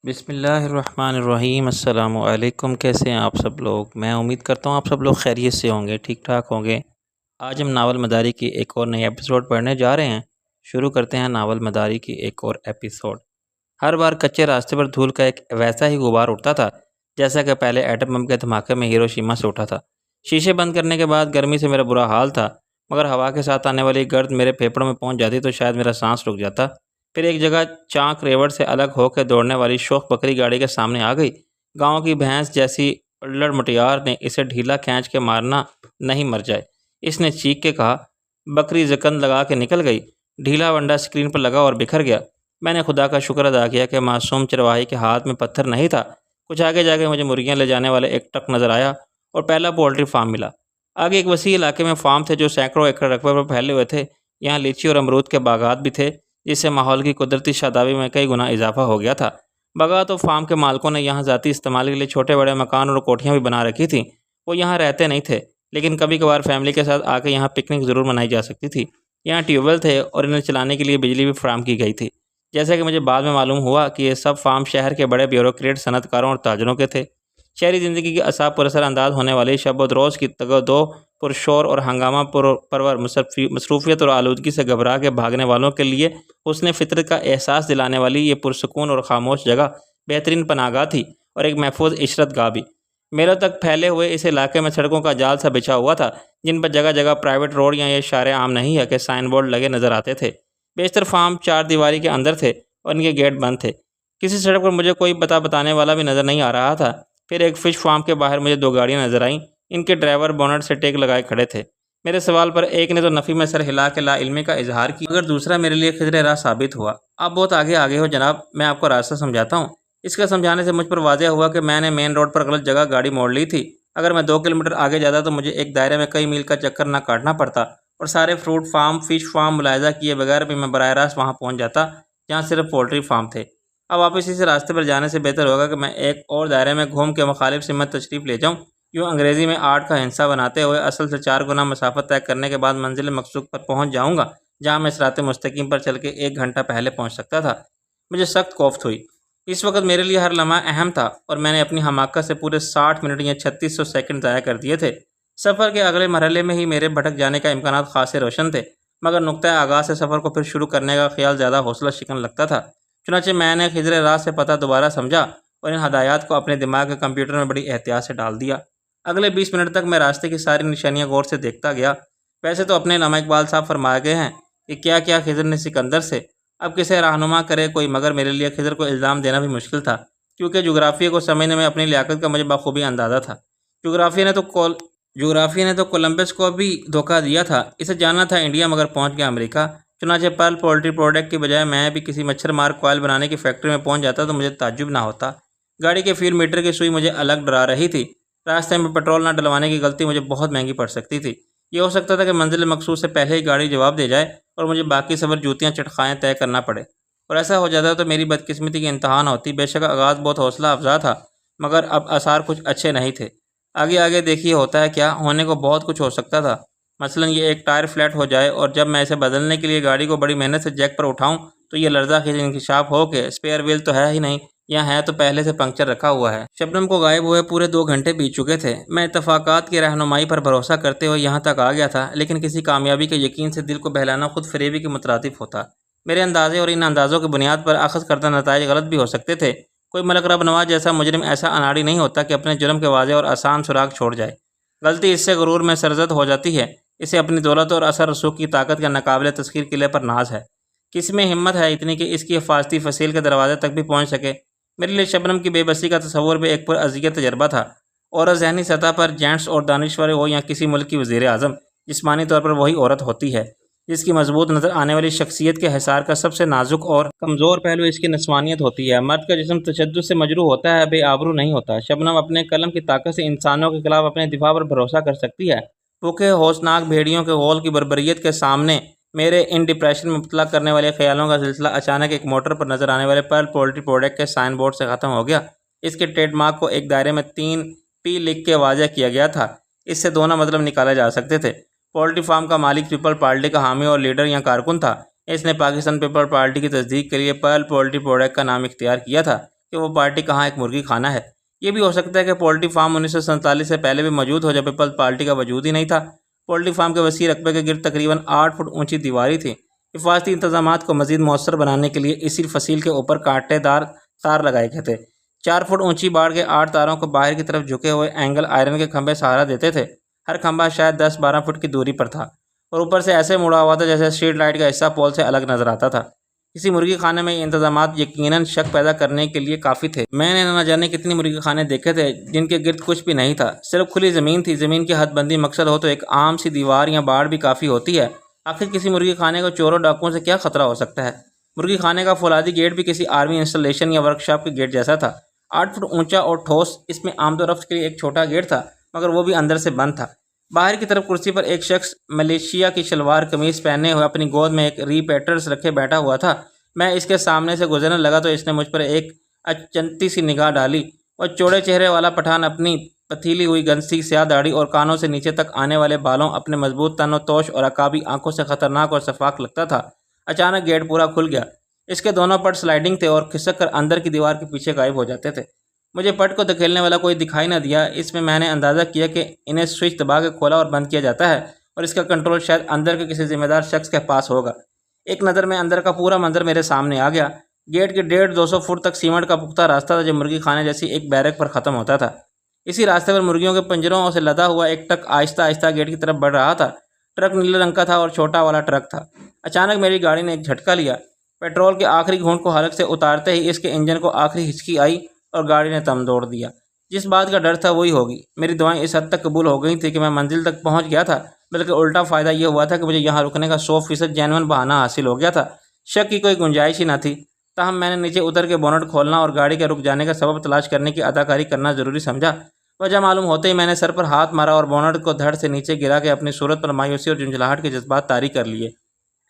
بسم اللہ الرحمن الرحیم۔ السلام علیکم، کیسے ہیں آپ سب لوگ؟ میں امید کرتا ہوں آپ سب لوگ خیریت سے ہوں گے، ٹھیک ٹھاک ہوں گے۔ آج ہم ناول مداری کی ایک اور نئی ایپیسوڈ پڑھنے جا رہے ہیں۔ شروع کرتے ہیں ناول مداری کی ایک اور ایپیسوڈ۔ ہر بار کچے راستے پر دھول کا ایک ویسا ہی غبار اٹھتا تھا جیسا کہ پہلے ایٹم بم کے دھماکے میں ہیروشیما سے اٹھا تھا۔ شیشے بند کرنے کے بعد گرمی سے میرا برا حال تھا، مگر ہوا کے ساتھ آنے والی گرد میرے پھیپھڑوں میں پہنچ جاتی تو شاید میرا سانس رک جاتا۔ پھر ایک جگہ چانک ریوڑ سے الگ ہو کے دوڑنے والی شوخ بکری گاڑی کے سامنے آ گئی۔ گاؤں کی بھینس جیسی الڑ مٹیار نے اسے ڈھیلا کھینچ کے مارنا نہیں مر جائے، اس نے چیخ کے کہا۔ بکری زکند لگا کے نکل گئی۔ ڈھیلا ونڈا اسکرین پر لگا اور بکھر گیا۔ میں نے خدا کا شکر ادا کیا کہ معصوم چرواہی کے ہاتھ میں پتھر نہیں تھا۔ کچھ آگے جا کے مجھے مرغیاں لے جانے والا ایک ٹرک نظر آیا اور پہلا پولٹری فارم ملا۔ آگے ایک وسیع علاقے میں فارم تھے جو سینکڑوں ایکڑ رقبے پر پھیلے ہوئے تھے۔ یہاں لیچی اور امرود کے باغات بھی تھے، جس سے ماحول کی قدرتی شادابی میں کئی گنا اضافہ ہو گیا تھا۔ باغات و فارم کے مالکوں نے یہاں ذاتی استعمال کے لیے چھوٹے بڑے مکان اور کوٹھیاں بھی بنا رکھی تھیں۔ وہ یہاں رہتے نہیں تھے، لیکن کبھی کبھار فیملی کے ساتھ آ کے یہاں پکنک ضرور منائی جا سکتی تھی۔ یہاں ٹیوب ویل تھے اور انہیں چلانے کے لیے بجلی بھی فراہم کی گئی تھی۔ جیسا کہ مجھے بعد میں معلوم ہوا کہ یہ سب فارم شہر کے بڑے بیوروکریٹ، صنعت کاروں اور تاجروں کے تھے۔ شہری زندگی کے اعصاب پر اثر انداز ہونے والی شب و روز کی تگ و دو، پرشور اور ہنگامہ پرور مصروفیت اور آلودگی سے گھبرا کے بھاگنے والوں کے لیے حسن فطرت کا احساس دلانے والی یہ پرسکون اور خاموش جگہ بہترین پناہ گاہ تھی اور ایک محفوظ عشرت گاہ بھی۔ میلوں تک پھیلے ہوئے اس علاقے میں سڑکوں کا جال سا بچھا ہوا تھا، جن پر جگہ جگہ پرائیویٹ روڈ یا یہ اشارے عام نہیں ہے کہ سائن بورڈ لگے نظر آتے تھے۔ بیشتر فارم چار دیواری کے اندر تھے اور ان کے گیٹ بند تھے۔ کسی سڑک پر مجھے کوئی بتانے والا بھی نظر نہیں آ رہا تھا۔ پھر ایک فش فارم کے باہر مجھے دو گاڑیاں نظر آئیں۔ ان کے ڈرائیور بونٹ سے ٹیک لگائے کھڑے تھے۔ میرے سوال پر ایک نے تو نفی میں سر ہلا کے لا علمی کا اظہار کیا، مگر دوسرا میرے لیے خضر راہ ثابت ہوا۔ آپ بہت آگے ہو جناب، میں آپ کو راستہ سمجھاتا ہوں۔ اس کے سمجھانے سے مجھ پر واضح ہوا کہ میں نے مین روڈ پر غلط جگہ گاڑی موڑ لی تھی۔ اگر میں 2 کلومیٹر آگے جاتا تو مجھے ایک دائرے میں کئی میل کا چکر نہ کاٹنا پڑتا اور سارے فروٹ فارم، فش فارم ملاحظہ کیے بغیر بھی میں براہ راست وہاں پہنچ جاتا جہاں صرف پولٹری فارم تھے۔ اب واپس اسی راستے پر جانے سے بہتر ہوگا کہ میں ایک اور دائرے میں گھوم کے مخالف سمت تشریف لے جاؤں۔ یوں انگریزی میں 8 کا ہندسہ بناتے ہوئے اصل سے 4 گنا مسافت طے کرنے کے بعد منزل مقصود پر پہنچ جاؤں گا، جہاں میں صراط مستقیم پر چل کے 1 گھنٹہ پہلے پہنچ سکتا تھا۔ مجھے سخت کوفت ہوئی۔ اس وقت میرے لیے ہر لمحہ اہم تھا اور میں نے اپنی حماقت سے پورے 60 منٹ یا 3600 سیکنڈ ضائع کر دیے تھے۔ سفر کے اگلے مرحلے میں ہی میرے بھٹک جانے کا امکانات خاصے روشن تھے، مگر نقطۂ آغاز سے سفر کو پھر شروع کرنے کا خیال زیادہ حوصلہ شکن لگتا تھا۔ چنانچہ میں نے خضر راہ سے پتہ دوبارہ سمجھا اور ان ہدایات کو اپنے دماغ کے کمپیوٹر میں بڑی احتیاط سے ڈال دیا۔ اگلے 20 منٹ تک میں راستے کی ساری نشانیاں غور سے دیکھتا گیا۔ ویسے تو اپنے علامہ اقبال صاحب فرما گئے ہیں کہ کیا کیا خضر نے سکندر سے، اب کسے رہنما کرے کوئی، مگر میرے لیے خضر کو الزام دینا بھی مشکل تھا، کیونکہ جغرافیہ کو سمجھنے میں اپنی لیاقت کا مجھے بخوبی اندازہ تھا۔ جغرافیہ نے تو کولمبس کو بھی دھوکہ دیا تھا، اسے جانا تھا انڈیا مگر پہنچ گیا امریکہ۔ چنانچہ پرل پولٹری پروڈکٹ کی بجائے میں بھی کسی مچھر مار کوائل بنانے کی فیکٹری میں پہنچ جاتا تو مجھے تعجب نہ ہوتا۔ گاڑی کے فیول میٹر کی سوئی مجھے الگ ڈرا رہی تھی۔ راستے میں پیٹرول نہ ڈلوانے کی غلطی مجھے بہت مہنگی پڑ سکتی تھی۔ یہ ہو سکتا تھا کہ منزل مقصود سے پہلے ہی گاڑی جواب دے جائے اور مجھے باقی سفر جوتیاں چٹخائیں طے کرنا پڑے، اور ایسا ہو جاتا تو میری بدقسمتی کی انتہا نہ ہوتی۔ بے شک آغاز بہت حوصلہ افزا تھا، مگر اب آثار کچھ اچھے نہیں تھے۔ آگے دیکھیے ہوتا ہے کیا، ہونے کو بہت کچھ ہو سکتا تھا۔ مثلاً یہ ایک ٹائر فلیٹ ہو جائے اور جب میں اسے بدلنے کے لیے گاڑی کو بڑی محنت سے جیک پر اٹھاؤں تو یہ لرزہ خیز انکشاف ہو کہ اسپیئر ویل تو ہے ہی نہیں، یا ہے تو پہلے سے پنکچر رکھا ہوا ہے۔ شبنم کو غائب ہوئے پورے 2 گھنٹے بیت چکے تھے۔ میں اتفاقات کی رہنمائی پر بھروسہ کرتے ہوئے یہاں تک آ گیا تھا، لیکن کسی کامیابی کے یقین سے دل کو بہلانا خود فریبی کے مترادف ہوتا۔ میرے اندازے اور ان اندازوں کی بنیاد پر اخذ کردہ نتائج غلط بھی ہو سکتے تھے۔ کوئی ملک رب نواز جیسا مجرم ایسا اناڑی نہیں ہوتا کہ اپنے جرم کے واضح اور آسان سراغ چھوڑ جائے۔ غلطی اس سے غرور میں سرزد ہو جاتی ہے، اسے اپنی دولت اور اثر رسوخ کی طاقت کے ناقابل تسخیر قلعے پر ناز ہے۔ کس میں ہمت ہے اتنی کہ اس کی حفاظتی فصیل کے دروازے تک بھی پہنچ سکے؟ میرے لیے شبنم کی بے بسی کا تصور بھی ایک پراذیت تجربہ تھا، اور ذہنی سطح پر جینٹس اور دانشور ہو یا کسی ملک کی وزیر اعظم، جسمانی طور پر وہی عورت ہوتی ہے جس کی مضبوط نظر آنے والی شخصیت کے حصار کا سب سے نازک اور کمزور پہلو اس کی نسوانیت ہوتی ہے۔ مرد کا جسم تشدد سے مجروح ہوتا ہے، بے آبرو نہیں ہوتا۔ شبنم اپنے قلم کی طاقت سے انسانوں کے خلاف اپنے دفاع پر بھروسہ کر سکتی ہے۔ بھوکے ہوشناک بھیڑیوں کے غول کی بربریت کے سامنے میرے ان ڈپریشن میں مبتلا کرنے والے خیالوں کا سلسلہ اچانک ایک موٹر پر نظر آنے والے پرل پولٹری پروڈکٹ کے سائن بورڈ سے ختم ہو گیا۔ اس کے ٹریڈ مارک کو ایک دائرے میں 3 P لکھ کے واضح کیا گیا تھا۔ اس سے دونوں مطلب نکالے جا سکتے تھے۔ پولٹری فارم کا مالک پیپل پارٹی کا حامی اور لیڈر یا کارکن تھا۔ اس نے پاکستان پیپل پارٹی کی تصدیق کے لیے پرل پولٹری پروڈکٹ کا نام اختیار کیا تھا۔ کہ وہ پارٹی کہاں ایک مرغی خانہ ہے۔ یہ بھی ہو سکتا ہے کہ پولٹری فارم 1947 سے پہلے بھی موجود ہو، جب پیپلز پارٹی کا وجود ہی نہیں تھا۔ پولٹری فارم کے وسیع رقبے کے گرد تقریباً 8 فٹ اونچی دیواری تھی۔ حفاظتی انتظامات کو مزید مؤثر بنانے کے لیے اسی فصیل کے اوپر کانٹے دار تار لگائے گئے تھے۔ 4 فٹ اونچی باڑ کے 8 تاروں کو باہر کی طرف جھکے ہوئے اینگل آئرن کے کھمبے سہارا دیتے تھے۔ ہر کھمبا شاید 10-12 فٹ کی دوری پر تھا اور اوپر سے ایسے مڑا ہوا تھا جیسے اسٹریٹ لائٹ کا حصہ پول سے الگ نظر آتا تھا۔ کسی مرغی خانے میں یہ انتظامات یقیناً شک پیدا کرنے کے لیے کافی تھے۔ میں نے نہ جانے کتنی مرغی خانے دیکھے تھے جن کے گرد کچھ بھی نہیں تھا، صرف کھلی زمین تھی۔ زمین کی حد بندی مقصد ہو تو ایک عام سی دیوار یا باڑ بھی کافی ہوتی ہے۔ آخر کسی مرغی خانے کو چوروں ڈاکوؤں سے کیا خطرہ ہو سکتا ہے؟ مرغی خانے کا فولادی گیٹ بھی کسی آرمی انسٹالیشن یا ورکشاپ کے گیٹ جیسا تھا، 8 فٹ اونچا اور ٹھوس۔ اس میں آمد و رفت کے لیے ایک چھوٹا گیٹ تھا، مگر وہ بھی اندر سے بند تھا۔ باہر کی طرف کرسی پر ایک شخص ملیشیا کی شلوار قمیض پہنے ہوئے اپنی گود میں ایک ریپیٹرز رکھے بیٹھا ہوا تھا۔ میں اس کے سامنے سے گزرنے لگا تو اس نے مجھ پر ایک اچنتی سی نگاہ ڈالی۔ وہ چوڑے چہرے والا پٹھان اپنی پتیلی ہوئی گنسی سیاہ داڑھی اور کانوں سے نیچے تک آنے والے بالوں، اپنے مضبوط تن و توش اور عقابی آنکھوں سے خطرناک اور شفاق لگتا تھا۔ اچانک گیٹ پورا کھل گیا۔ اس کے دونوں پٹ سلائڈنگ تھے اور کھسک کر اندر کی دیوار کے پیچھے غائب ہو جاتے تھے۔ مجھے پٹ کو دھکیلنے والا کوئی دکھائی نہ دیا۔ اس میں نے اندازہ کیا کہ انہیں سوئچ دبا کے کھولا اور بند کیا جاتا ہے اور اس کا کنٹرول شاید اندر کے کسی ذمہ دار شخص کے پاس ہوگا۔ ایک نظر میں اندر کا پورا منظر میرے سامنے آ گیا۔ گیٹ کے 150-200 فٹ تک سیمنٹ کا پختہ راستہ تھا جو مرغی خانے جیسی ایک بیرک پر ختم ہوتا تھا۔ اسی راستے پر مرغیوں کے پنجروں سے لدا ہوا ایک ٹرک آہستہ آہستہ گیٹ کی طرف بڑھ رہا تھا۔ ٹرک نیلے رنگ کا تھا اور چھوٹا والا ٹرک تھا۔ اچانک میری گاڑی نے ایک جھٹکا لیا۔ پیٹرول کے آخری گھونٹ کو حلق سے اتارتے ہی اس کے انجن کو آخری ہچکی آئی اور گاڑی نے دم توڑ دیا۔ جس بات کا ڈر تھا وہی ہوگی۔ میری دعائیں اس حد تک قبول ہو گئی تھیں کہ میں منزل تک پہنچ گیا تھا، بلکہ الٹا فائدہ یہ ہوا تھا کہ مجھے یہاں رکنے کا 100% جینون بہانہ حاصل ہو گیا تھا۔ شک کی کوئی گنجائش ہی نہ تھی۔ تاہم میں نے نیچے اتر کے بونٹ کھولنا اور گاڑی کے رک جانے کا سبب تلاش کرنے کی اداکاری کرنا ضروری سمجھا۔ وجہ معلوم ہوتے ہی میں نے سر پر ہاتھ مارا اور بونٹ کو دھڑ سے نیچے گرا کے اپنی صورت پر مایوسی اور جھنجھلاہٹ کے جذبات طاری کر لیے۔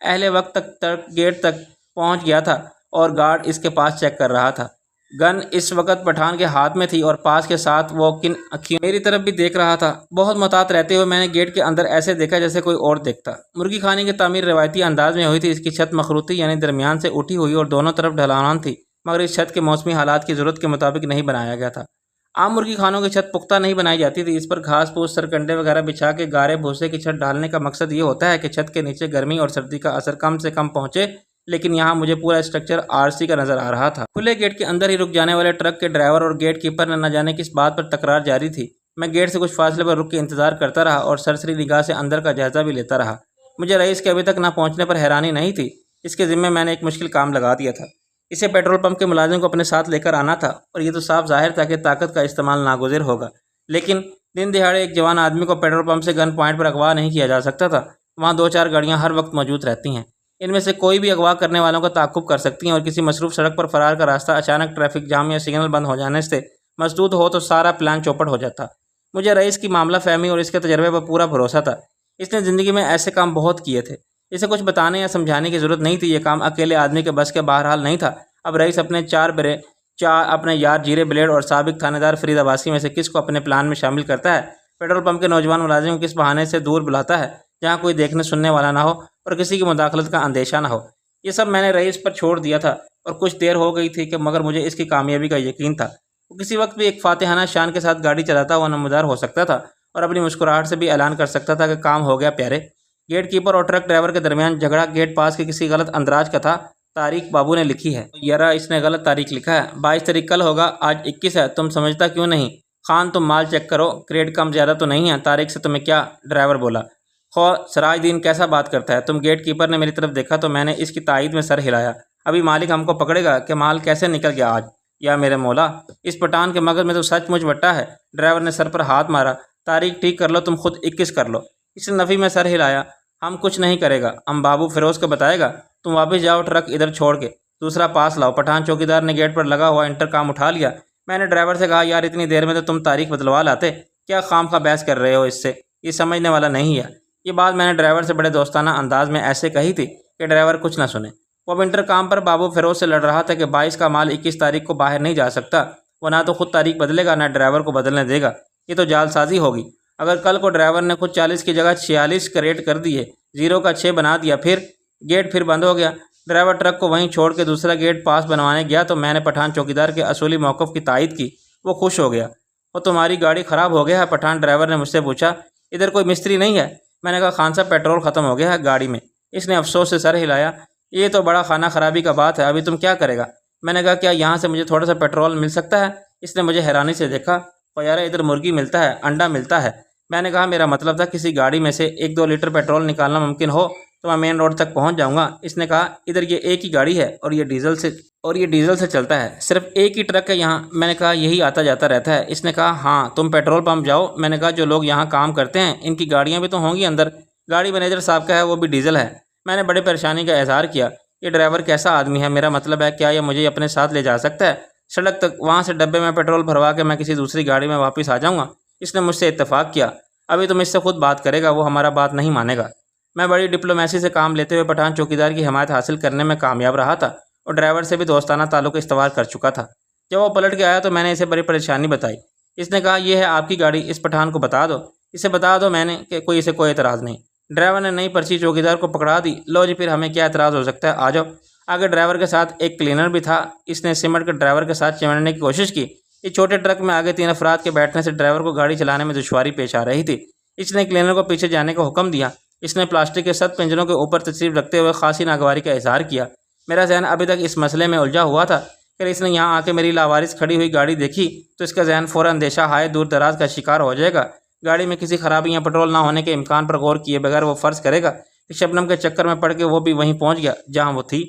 اہل وقت تک گیٹ تک پہنچ گیا تھا اور گارڈ اس کے پاس چیک کر رہا تھا۔ گن اس وقت پٹھان کے ہاتھ میں تھی اور پاس کے ساتھ وہ کن اکھیوں میری طرف بھی دیکھ رہا تھا۔ بہت محتاط رہتے ہوئے میں نے گیٹ کے اندر ایسے دیکھا جیسے کوئی اور دیکھتا۔ مرغی خانے کی تعمیر روایتی انداز میں ہوئی تھی۔ اس کی چھت مخروطی یعنی درمیان سے اٹھی ہوئی اور دونوں طرف ڈھلان تھی، مگر اس چھت کے موسمی حالات کی ضرورت کے مطابق نہیں بنایا گیا تھا۔ عام مرغی خانوں کی چھت پختہ نہیں بنائی جاتی تھی۔ اس پر گھاس پھوس سرکنڈے وغیرہ بچھا کے گارے بھوسے کی چھت ڈالنے کا مقصد یہ ہوتا ہے کہ چھت کے نیچے گرمی اور سردی کا اثر کم سے کم پہنچے، لیکن یہاں مجھے پورا اسٹرکچر آرسی کا نظر آ رہا تھا۔ کھلے گیٹ کے اندر ہی رک جانے والے ٹرک کے ڈرائیور اور گیٹ کیپر نے نہ جانے کس بات پر تکرار جاری تھی۔ میں گیٹ سے کچھ فاصلے پر رک کے انتظار کرتا رہا اور سرسری نگاہ سے اندر کا جائزہ بھی لیتا رہا۔ مجھے رئیس کے ابھی تک نہ پہنچنے پر حیرانی نہیں تھی۔ اس کے ذمے میں نے ایک مشکل کام لگا دیا تھا۔ اسے پیٹرول پمپ کے ملازم کو اپنے ساتھ لے کر آنا تھا اور یہ تو صاف ظاہر تھا کہ طاقت کا استعمال ناگزیر ہوگا، لیکن دن دہاڑے ایک جوان آدمی کو پیٹرول پمپ سے گن پوائنٹ پر اغوا نہیں کیا جا سکتا تھا۔ وہاں 2-4 گاڑیاں ہر وقت موجود رہتی ہیں، ان میں سے کوئی بھی اغوا کرنے والوں کا تعاقب کر سکتی ہیں اور کسی مصروف سڑک پر فرار کا راستہ اچانک ٹریفک جام یا سگنل بند ہو جانے سے مسدود ہو تو سارا پلان چوپٹ ہو جاتا۔ مجھے رئیس کی معاملہ فہمی اور اس کے تجربے پر پورا بھروسہ تھا۔ اس نے زندگی میں ایسے کام بہت کیے تھے۔ اسے کچھ بتانے یا سمجھانے کی ضرورت نہیں تھی۔ یہ کام اکیلے آدمی کے بس کے بہرحال نہیں تھا۔ اب رئیس اپنے اپنے یار جیرے بلیڈ اور سابق تھانے دار فرید عباسی میں سے کس کو اپنے پلان میں شامل کرتا ہے؟ پیٹرول پمپ کے نوجوان ملازم کو کس بہانے سے دور بلاتا ہے جہاں کوئی دیکھنے سننے والا نہ ہو اور کسی کی مداخلت کا اندیشہ نہ ہو؟ یہ سب میں نے رئیس پر چھوڑ دیا تھا اور کچھ دیر ہو گئی تھی کہ مگر مجھے اس کی کامیابی کا یقین تھا۔ وہ کسی وقت بھی ایک فاتحانہ شان کے ساتھ گاڑی چلاتا ہوا نمودار ہو سکتا تھا اور اپنی مسکراہٹ سے بھی اعلان کر سکتا تھا کہ کام ہو گیا پیارے۔ گیٹ کیپر اور ٹرک ڈرائیور کے درمیان جھگڑا گیٹ پاس کے کسی غلط اندراج کا تھا۔ تاریخ بابو نے لکھی ہے۔ یارا اس نے غلط تاریخ لکھا ہے۔ 22 تاریخ کل ہوگا، آج 21 ہے۔ تم سمجھتا کیوں نہیں؟ خان تم مال چیک کرو، کریڈ کم زیادہ تو نہیں ہے؟ تاریخ سے تمہیں کیا؟ ڈرائیور بولا۔ سراج دین کیسا بات کرتا ہے؟ تم گیٹ کیپر نے میری طرف دیکھا تو میں نے اس کی تائید میں سر ہلایا۔ ابھی مالک ہم کو پکڑے گا کہ مال کیسے نکل گیا آج؟ یا میرے مولا، اس پٹھان کے مغز میں تو سچ مچ وٹا ہے۔ ڈرائیور نے سر پر ہاتھ مارا۔ تاریخ ٹھیک کر لو، تم خود 21 کر لو۔ اس نے نفی میں سر ہلایا۔ ہم کچھ نہیں کرے گا، ہم بابو فیروز کو بتائے گا۔ تم واپس جاؤ، ٹرک ادھر چھوڑ کے دوسرا پاس لاؤ۔ پٹھان چوکیدار نے گیٹ پر لگا ہوا انٹر کام اٹھا لیا۔ میں نے ڈرائیور سے کہا، یار اتنی دیر میں تو تم تاریخ بدلوا لاتے، کیا خام خواہ بحث کر رہے ہو اس سے؟ یہ سمجھنے والا نہیں ہے۔ یہ بات میں نے ڈرائیور سے بڑے دوستانہ انداز میں ایسے کہی تھی کہ ڈرائیور کچھ نہ سنے۔ وہ اب انٹر کام پر بابو فیروز سے لڑ رہا تھا کہ 22 کا مال 21 تاریخ کو باہر نہیں جا سکتا۔ وہ نہ تو خود تاریخ بدلے گا، نہ ڈرائیور کو بدلنے دے گا۔ یہ تو جال سازی ہوگی۔ اگر کل کو ڈرائیور نے خود 40 کی جگہ 46 کریٹ کر دیے، 0 کا 6 بنا دیا، پھر گیٹ پھر بند ہو گیا، ڈرائیور ٹرک کو وہیں چھوڑ کے دوسرا گیٹ پاس بنوانے گیا تو میں نے پٹھان چوکیدار کے اصولی موقف کی تائید کی۔ وہ خوش ہو گیا۔ وہ تمہاری گاڑی خراب ہو گیا ہے؟ پٹھان ڈرائیور نے مجھ سے پوچھا۔ ادھر کوئی مستری نہیں ہے؟ میں نے کہا خان صاحب پیٹرول ختم ہو گیا ہے گاڑی میں۔ اس نے افسوس سے سر ہلایا۔ یہ تو بڑا خانہ خرابی کا بات ہے، ابھی تم کیا کرے گا؟ میں نے کہا کیا یہاں سے مجھے تھوڑا سا پیٹرول مل سکتا ہے؟ اس نے مجھے حیرانی سے دیکھا۔ یار ادھر مرغی ملتا ہے، انڈا ملتا ہے۔ میں نے کہا میرا مطلب تھا کسی گاڑی میں سے 1-2 لیٹر پیٹرول نکالنا ممکن ہو تو میں مین روڈ تک پہنچ جاؤں گا۔ اس نے کہا ادھر یہ ایک ہی گاڑی ہے اور یہ ڈیزل سے چلتا ہے، صرف ایک ہی ٹرک ہے یہاں۔ میں نے کہا یہی آتا جاتا رہتا ہے۔ اس نے کہا ہاں تم پیٹرول پمپ جاؤ۔ میں نے کہا جو لوگ یہاں کام کرتے ہیں ان کی گاڑیاں بھی تو ہوں گی اندر۔ گاڑی مینیجر صاحب کا ہے، وہ بھی ڈیزل ہے۔ میں نے بڑے پریشانی کا اظہار کیا۔ یہ ڈرائیور کیسا آدمی ہے؟ میرا مطلب ہے کیا یہ مجھے اپنے ساتھ لے جا سکتا ہے سڑک تک؟ وہاں سے ڈبے میں پیٹرول بھروا کے میں کسی دوسری گاڑی میں واپس آ جاؤں گا۔ اس نے مجھ سے اتفاق کیا۔ ابھی تم اس سے خود بات کرے گا، وہ ہمارا بات نہیں مانے گا۔ میں بڑی ڈپلومیسی سے کام لیتے ہوئے پٹھان چوکیدار کی حمایت حاصل کرنے میں کامیاب رہا تھا اور ڈرائیور سے بھی دوستانہ تعلق استوار کر چکا تھا۔ جب وہ پلٹ کے آیا تو میں نے اسے بڑی پریشانی بتائی۔ اس نے کہا یہ ہے آپ کی گاڑی، اس پٹھان کو بتا دو، اسے بتا دو میں نے کہ اسے کوئی اعتراض نہیں۔ ڈرائیور نے نئی پرچی چوکیدار کو پکڑا دی۔ لو جی پھر ہمیں کیا اعتراض ہو سکتا ہے، آ جاؤ۔ آگے ڈرائیور کے ساتھ ایک کلینر بھی تھا۔ اس نے سمٹ کر ڈرائیور کے ساتھ چمٹنے کی کوشش کی۔ اس چھوٹے ٹرک میں آگے 3 افراد کے بیٹھنے سے ڈرائیور کو گاڑی چلانے میں دشواری پیش آ رہی تھی۔ اس نے کلینر کو پیچھے جانے کا حکم دیا۔ اس نے پلاسٹک کے 7 پنجروں کے اوپر تشریف رکھتے ہوئے خاصی ناگواری کا اظہار کیا۔ میرا ذہن ابھی تک اس مسئلے میں الجھا ہوا تھا کہ اس نے یہاں آ کے میری لاوارث کھڑی ہوئی گاڑی دیکھی تو اس کا ذہن فوراً اندیشہ ہائے دور دراز کا شکار ہو جائے گا۔ گاڑی میں کسی خرابی یا پیٹرول نہ ہونے کے امکان پر غور کیے بغیر وہ فرض کرے گا کہ شبنم کے چکر میں پڑ کے وہ بھی وہیں پہنچ گیا جہاں وہ تھی۔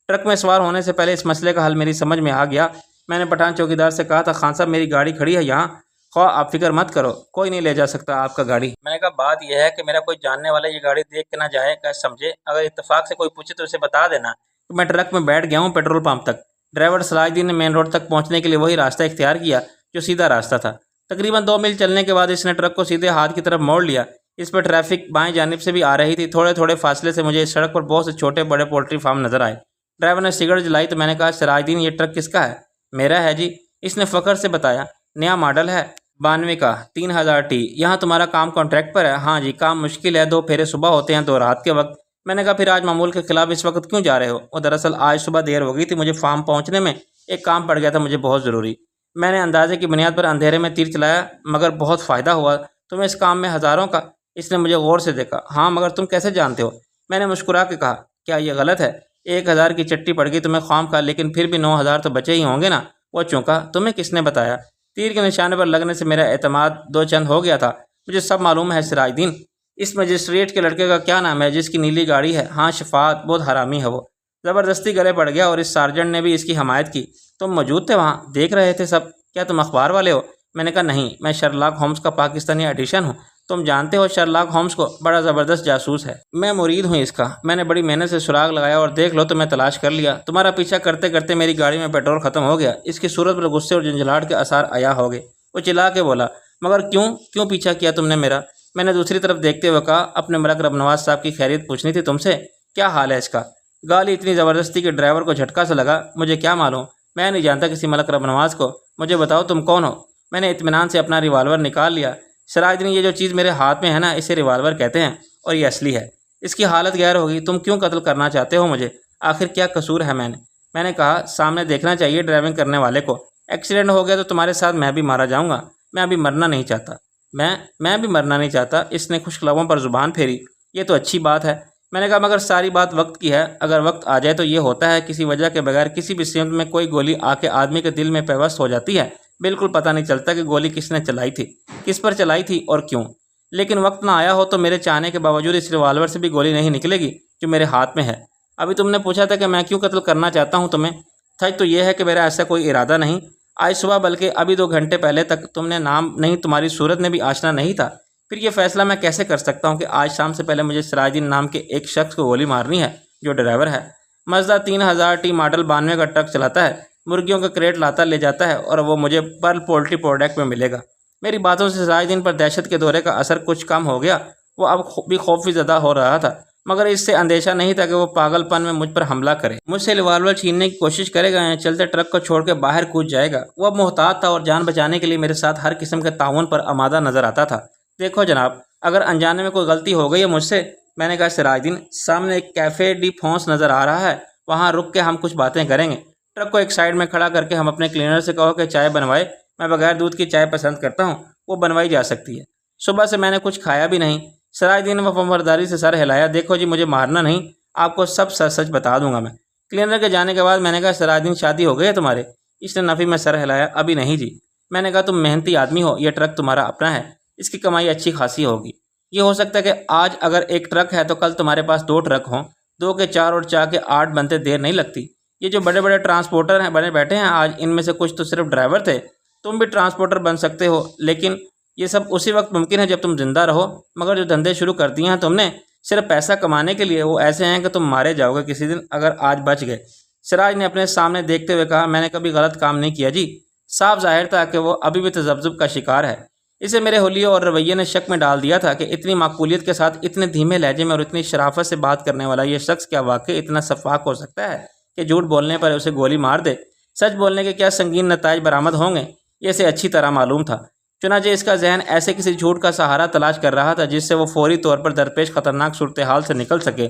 ٹرک میں سوار ہونے سے پہلے اس مسئلے کا حل میری سمجھ میں آ گیا۔ میں نے پٹھان چوکیدار سے کہا تھا خان صاحب میری گاڑی کھڑی ہے یہاں، خواہ آپ فکر مت کرو، کوئی نہیں لے جا سکتا آپ کا گاڑی۔ میں نے کہا بات یہ ہے کہ میرا کوئی جاننے والا یہ گاڑی دیکھ کے نہ جائے کہ سمجھے، اگر اتفاق سے کوئی پوچھے تو اسے بتا دینا کہ میں ٹرک میں بیٹھ گیا ہوں پیٹرول پمپ تک۔ ڈرائیور سراج الدین نے مین روڈ تک پہنچنے کے لیے وہی راستہ اختیار کیا جو سیدھا راستہ تھا۔ تقریباً 2 میل چلنے کے بعد اس نے ٹرک کو سیدھے ہاتھ کی طرف موڑ لیا۔ اس پر ٹریفک بائیں جانب سے بھی آ رہی تھی۔ تھوڑے تھوڑے فاصلے سے مجھے اس سڑک پر بہت سے چھوٹے بڑے پولٹری فارم نظر آئے۔ ڈرائیور نے سگریٹ جلائی تو میں نے کہا سراج الدین یہ ٹرک کس کا ہے؟ میرا ہے جی، اس نے فخر سے بتایا۔ نیا ماڈل ہے، 92 کا، 3000 ٹی۔ یہاں تمہارا کام کانٹریکٹ پر ہے؟ ہاں جی، کام مشکل ہے، 2 پھیرے صبح ہوتے ہیں 2 رات کے وقت۔ میں نے کہا پھر آج معمول کے خلاف اس وقت کیوں جا رہے ہو؟ وہ دراصل آج صبح دیر ہو گئی تھی، مجھے فارم پہنچنے میں ایک کام پڑ گیا تھا مجھے بہت ضروری۔ میں نے اندازے کی بنیاد پر اندھیرے میں تیر چلایا، مگر بہت فائدہ ہوا تمہیں اس کام میں ہزاروں کا۔ اس نے مجھے غور سے دیکھا۔ ہاں مگر تم کیسے جانتے ہو؟ میں نے مسکرا کے کہا کیا یہ غلط ہے؟ 1000 کی چٹی پڑ گئی تمہیں خام کا، لیکن پھر بھی 9000 تو بچے ہی ہوں گے نا؟ وہ چونکا۔ تمہیں کس نے بتایا؟ تیر کے نشانے پر لگنے سے میرا اعتماد 2 چند ہو گیا تھا۔ مجھے سب معلوم ہے سراج الدین۔ اس مجسٹریٹ کے لڑکے کا کیا نام ہے جس کی نیلی گاڑی ہے؟ ہاں شفاعت، بہت حرامی ہے وہ۔ زبردستی گلے پڑ گیا اور اس سارجنٹ نے بھی اس کی حمایت کی۔ تم موجود تھے وہاں، دیکھ رہے تھے سب؟ کیا تم اخبار والے ہو؟ میں نے کہا نہیں، میں شرلاک ہومز کا پاکستانی ایڈیشن ہوں۔ تم جانتے ہو شرلاک ہومز کو؟ بڑا زبردست جاسوس ہے، میں مرید ہوں اس کا۔ میں نے بڑی محنت سے سراغ لگایا اور دیکھ لو تو میں تلاش کر لیا۔ تمہارا پیچھا کرتے کرتے میری گاڑی میں پیٹرول ختم ہو گیا۔ اس کی صورت پر غصے اور جھنجھلاہٹ کے آثار عیاں ہو گئے۔ وہ چلا کے بولا مگر کیوں پیچھا کیا تم نے میرا؟ میں نے دوسری طرف دیکھتے ہوئے کہا اپنے ملک رب نواز صاحب کی خیریت پوچھنی تھی تم سے، کیا حال ہے اس کا؟ گالی اتنی زبردستی کہ ڈرائیور کو جھٹکا سے لگا۔ مجھے کیا معلوم، میں نہیں جانتا کسی ملک رب نواز کو۔ مجھے بتاؤ تم کون ہو؟ میں نے اطمینان سے اپنا ریوالور نکال لیا۔ سراج الدین یہ جو چیز میرے ہاتھ میں ہے نا، اسے ریوالور کہتے ہیں اور یہ اصلی ہے۔ اس کی حالت غیر ہوگی، تم کیوں قتل کرنا چاہتے ہو مجھے؟ آخر کیا قصور ہے میں نے کہا سامنے دیکھنا چاہیے ڈرائیونگ کرنے والے کو۔ ایکسیڈنٹ ہو گیا تو تمہارے ساتھ میں بھی مارا جاؤں گا۔ میں ابھی مرنا نہیں چاہتا۔ میں بھی مرنا نہیں چاہتا۔ اس نے خشک لبوں پر زبان پھیری۔ یہ تو اچھی بات ہے۔ میں نے کہا مگر ساری بات وقت کی ہے، اگر وقت آ جائے تو یہ ہوتا ہے کسی وجہ کے بغیر کسی بھی سمت میں کوئی گولی آ کے آدمی کے دل میں پیوست ہو جاتی ہے، بالکل پتہ نہیں چلتا کہ گولی کس نے چلائی تھی، کس پر چلائی تھی اور کیوں۔ لیکن وقت نہ آیا ہو تو میرے چاہنے کے باوجود اس ریوالور سے بھی گولی نہیں نکلے گی جو میرے ہاتھ میں ہے۔ ابھی تم نے پوچھا تھا کہ میں کیوں قتل کرنا چاہتا ہوں تمہیں، سچ تو یہ ہے کہ میرا ایسا کوئی ارادہ نہیں۔ آج صبح بلکہ ابھی 2 گھنٹے پہلے تک تم نے نام نہیں، تمہاری صورت نے بھی آشنا نہیں تھا۔ پھر یہ فیصلہ میں کیسے کر سکتا ہوں کہ آج شام سے پہلے مجھے سراج الدین نام کے ایک شخص کو گولی مارنی ہے جو ڈرائیور ہے، مزدہ 3000 ٹی ماڈل 92 کا ٹرک چلاتا ہے، مرغیوں کا کریٹ لاتا لے جاتا ہے اور وہ مجھے پرل پولٹری پروڈکٹ میں ملے گا۔ میری باتوں سے سراج الدین پر دہشت کے دورے کا اثر کچھ کم ہو گیا۔ وہ اب بھی خوفی زدہ ہو رہا تھا، مگر اس سے اندیشہ نہیں تھا کہ وہ پاگل پن میں مجھ پر حملہ کرے، مجھ سے ریوالور چھیننے کی کوشش کرے گا یا چلتے ٹرک کو چھوڑ کے باہر کود جائے گا۔ وہ اب محتاط تھا اور جان بچانے کے لیے میرے ساتھ ہر قسم کے تعاون پر آمادہ نظر آتا تھا۔ دیکھو جناب، اگر انجانے میں کوئی غلطی ہو گئی ہے مجھ سے۔ میں نے کہا سراج الدین، سامنے ایک کیفے ڈی فرانس نظر آ رہا ہے، وہاں رک کے ہم کچھ باتیں کریں گے۔ ٹرک کو ایک سائڈ میں کھڑا کر کے ہم اپنے کلینر سے کہو کہ چائے بنوائے، میں بغیر دودھ کی چائے پسند کرتا ہوں، وہ بنوائی جا سکتی ہے۔ صبح سے میں نے کچھ کھایا بھی نہیں۔ سراج دین وفاداری سے سر ہلایا۔ دیکھو جی، مجھے مارنا نہیں، آپ کو سب سچ سچ بتا دوں گا میں۔ کلینر کے جانے کے بعد میں نے کہا سراج دین شادی ہو گئی ہے تمہارے؟ اس نے نفی میں سر ہلایا، ابھی نہیں جی۔ میں نے کہا تم محنتی آدمی ہو، یہ ٹرک تمہارا اپنا ہے، اس کی کمائی اچھی خاصی ہوگی۔ یہ ہو سکتا ہے کہ آج اگر ایک ٹرک ہے تو کل تمہارے پاس 2 ٹرک ہوں، 2 کے 4 اور 4 کے 8 بنتے دیر نہیں لگتی۔ یہ جو بڑے بڑے ٹرانسپورٹر ہیں بنے بیٹھے ہیں آج، ان میں سے کچھ تو صرف ڈرائیور تھے۔ تم بھی ٹرانسپورٹر بن سکتے ہو، لیکن یہ سب اسی وقت ممکن ہے جب تم زندہ رہو۔ مگر جو دھندے شروع کر دیے ہیں تم نے صرف پیسہ کمانے کے لیے، وہ ایسے ہیں کہ تم مارے جاؤ گے کسی دن اگر آج بچ گئے۔ سراج نے اپنے سامنے دیکھتے ہوئے کہا، میں نے کبھی غلط کام نہیں کیا جی۔ صاف ظاہر تھا کہ وہ ابھی بھی تذبذب کا شکار ہے۔ اسے میرے حلیے اور رویے نے شک میں ڈال دیا تھا کہ اتنی معقولیت کے ساتھ اتنے دھیمے لہجے میں اور اتنی شرافت سے بات کرنے والا یہ شخص کیا واقعی اتنا شفاق ہو سکتا ہے کہ جھوٹ بولنے پر اسے گولی مار دے۔ سچ بولنے کے کیا سنگین نتائج برآمد ہوں گے، یہ اسے اچھی طرح معلوم تھا۔ چنانچہ اس کا ذہن ایسے کسی جھوٹ کا سہارا تلاش کر رہا تھا جس سے وہ فوری طور پر درپیش خطرناک صورتحال سے نکل سکے۔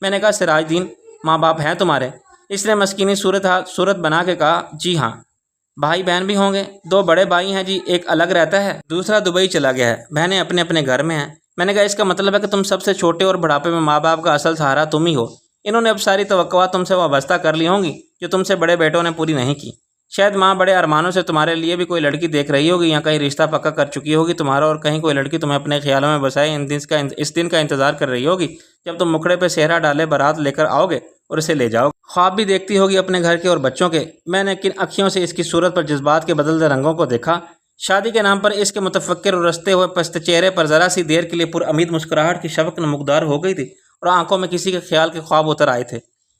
میں نے کہا سراج دین، ماں باپ ہیں تمہارے؟ اس نے مسکینی صورت بنا کے کہا، جی ہاں۔ بھائی بہن بھی ہوں گے؟ 2 بڑے بھائی ہیں جی، ایک الگ رہتا ہے، دوسرا دبئی چلا گیا ہے، بہنیں اپنے اپنے گھر میں ہیں۔ میں نے کہا اس کا مطلب ہے کہ تم سب سے چھوٹے اور بڑھاپے میں ماں باپ کا اصل سہارا تم ہی ہو۔ انہوں نے اب ساری توقعات تم سے وابستہ کر لی ہوں گی جو تم سے بڑے بیٹوں نے پوری نہیں کی۔ شاید ماں بڑے ارمانوں سے تمہارے لیے بھی کوئی لڑکی دیکھ رہی ہوگی یا کہیں رشتہ پکا کر چکی ہوگی تمہارا، اور کہیں کوئی لڑکی تمہیں اپنے خیالوں میں بسائے اس دن کا انتظار کر رہی ہوگی جب تم مکھڑے پہ سہرا ڈالے بارات لے کر آؤ گے اور اسے لے جاؤ گے۔ خواب بھی دیکھتی ہوگی اپنے گھر کے اور بچوں کے۔ میں نے کن اکھیوں سے اس کی صورت پر جذبات کے بدلتے رنگوں کو دیکھا۔ شادی کے نام پر اس کے متفکر اور رستے ہوئے پست چہرے پر ذرا سی دیر کے لیے پر امید مسکراہٹ کی شفق نمودار ہو گئی تھی اور آنکھوں میں کسی کے خیال کے خواب اتر آئے تھے۔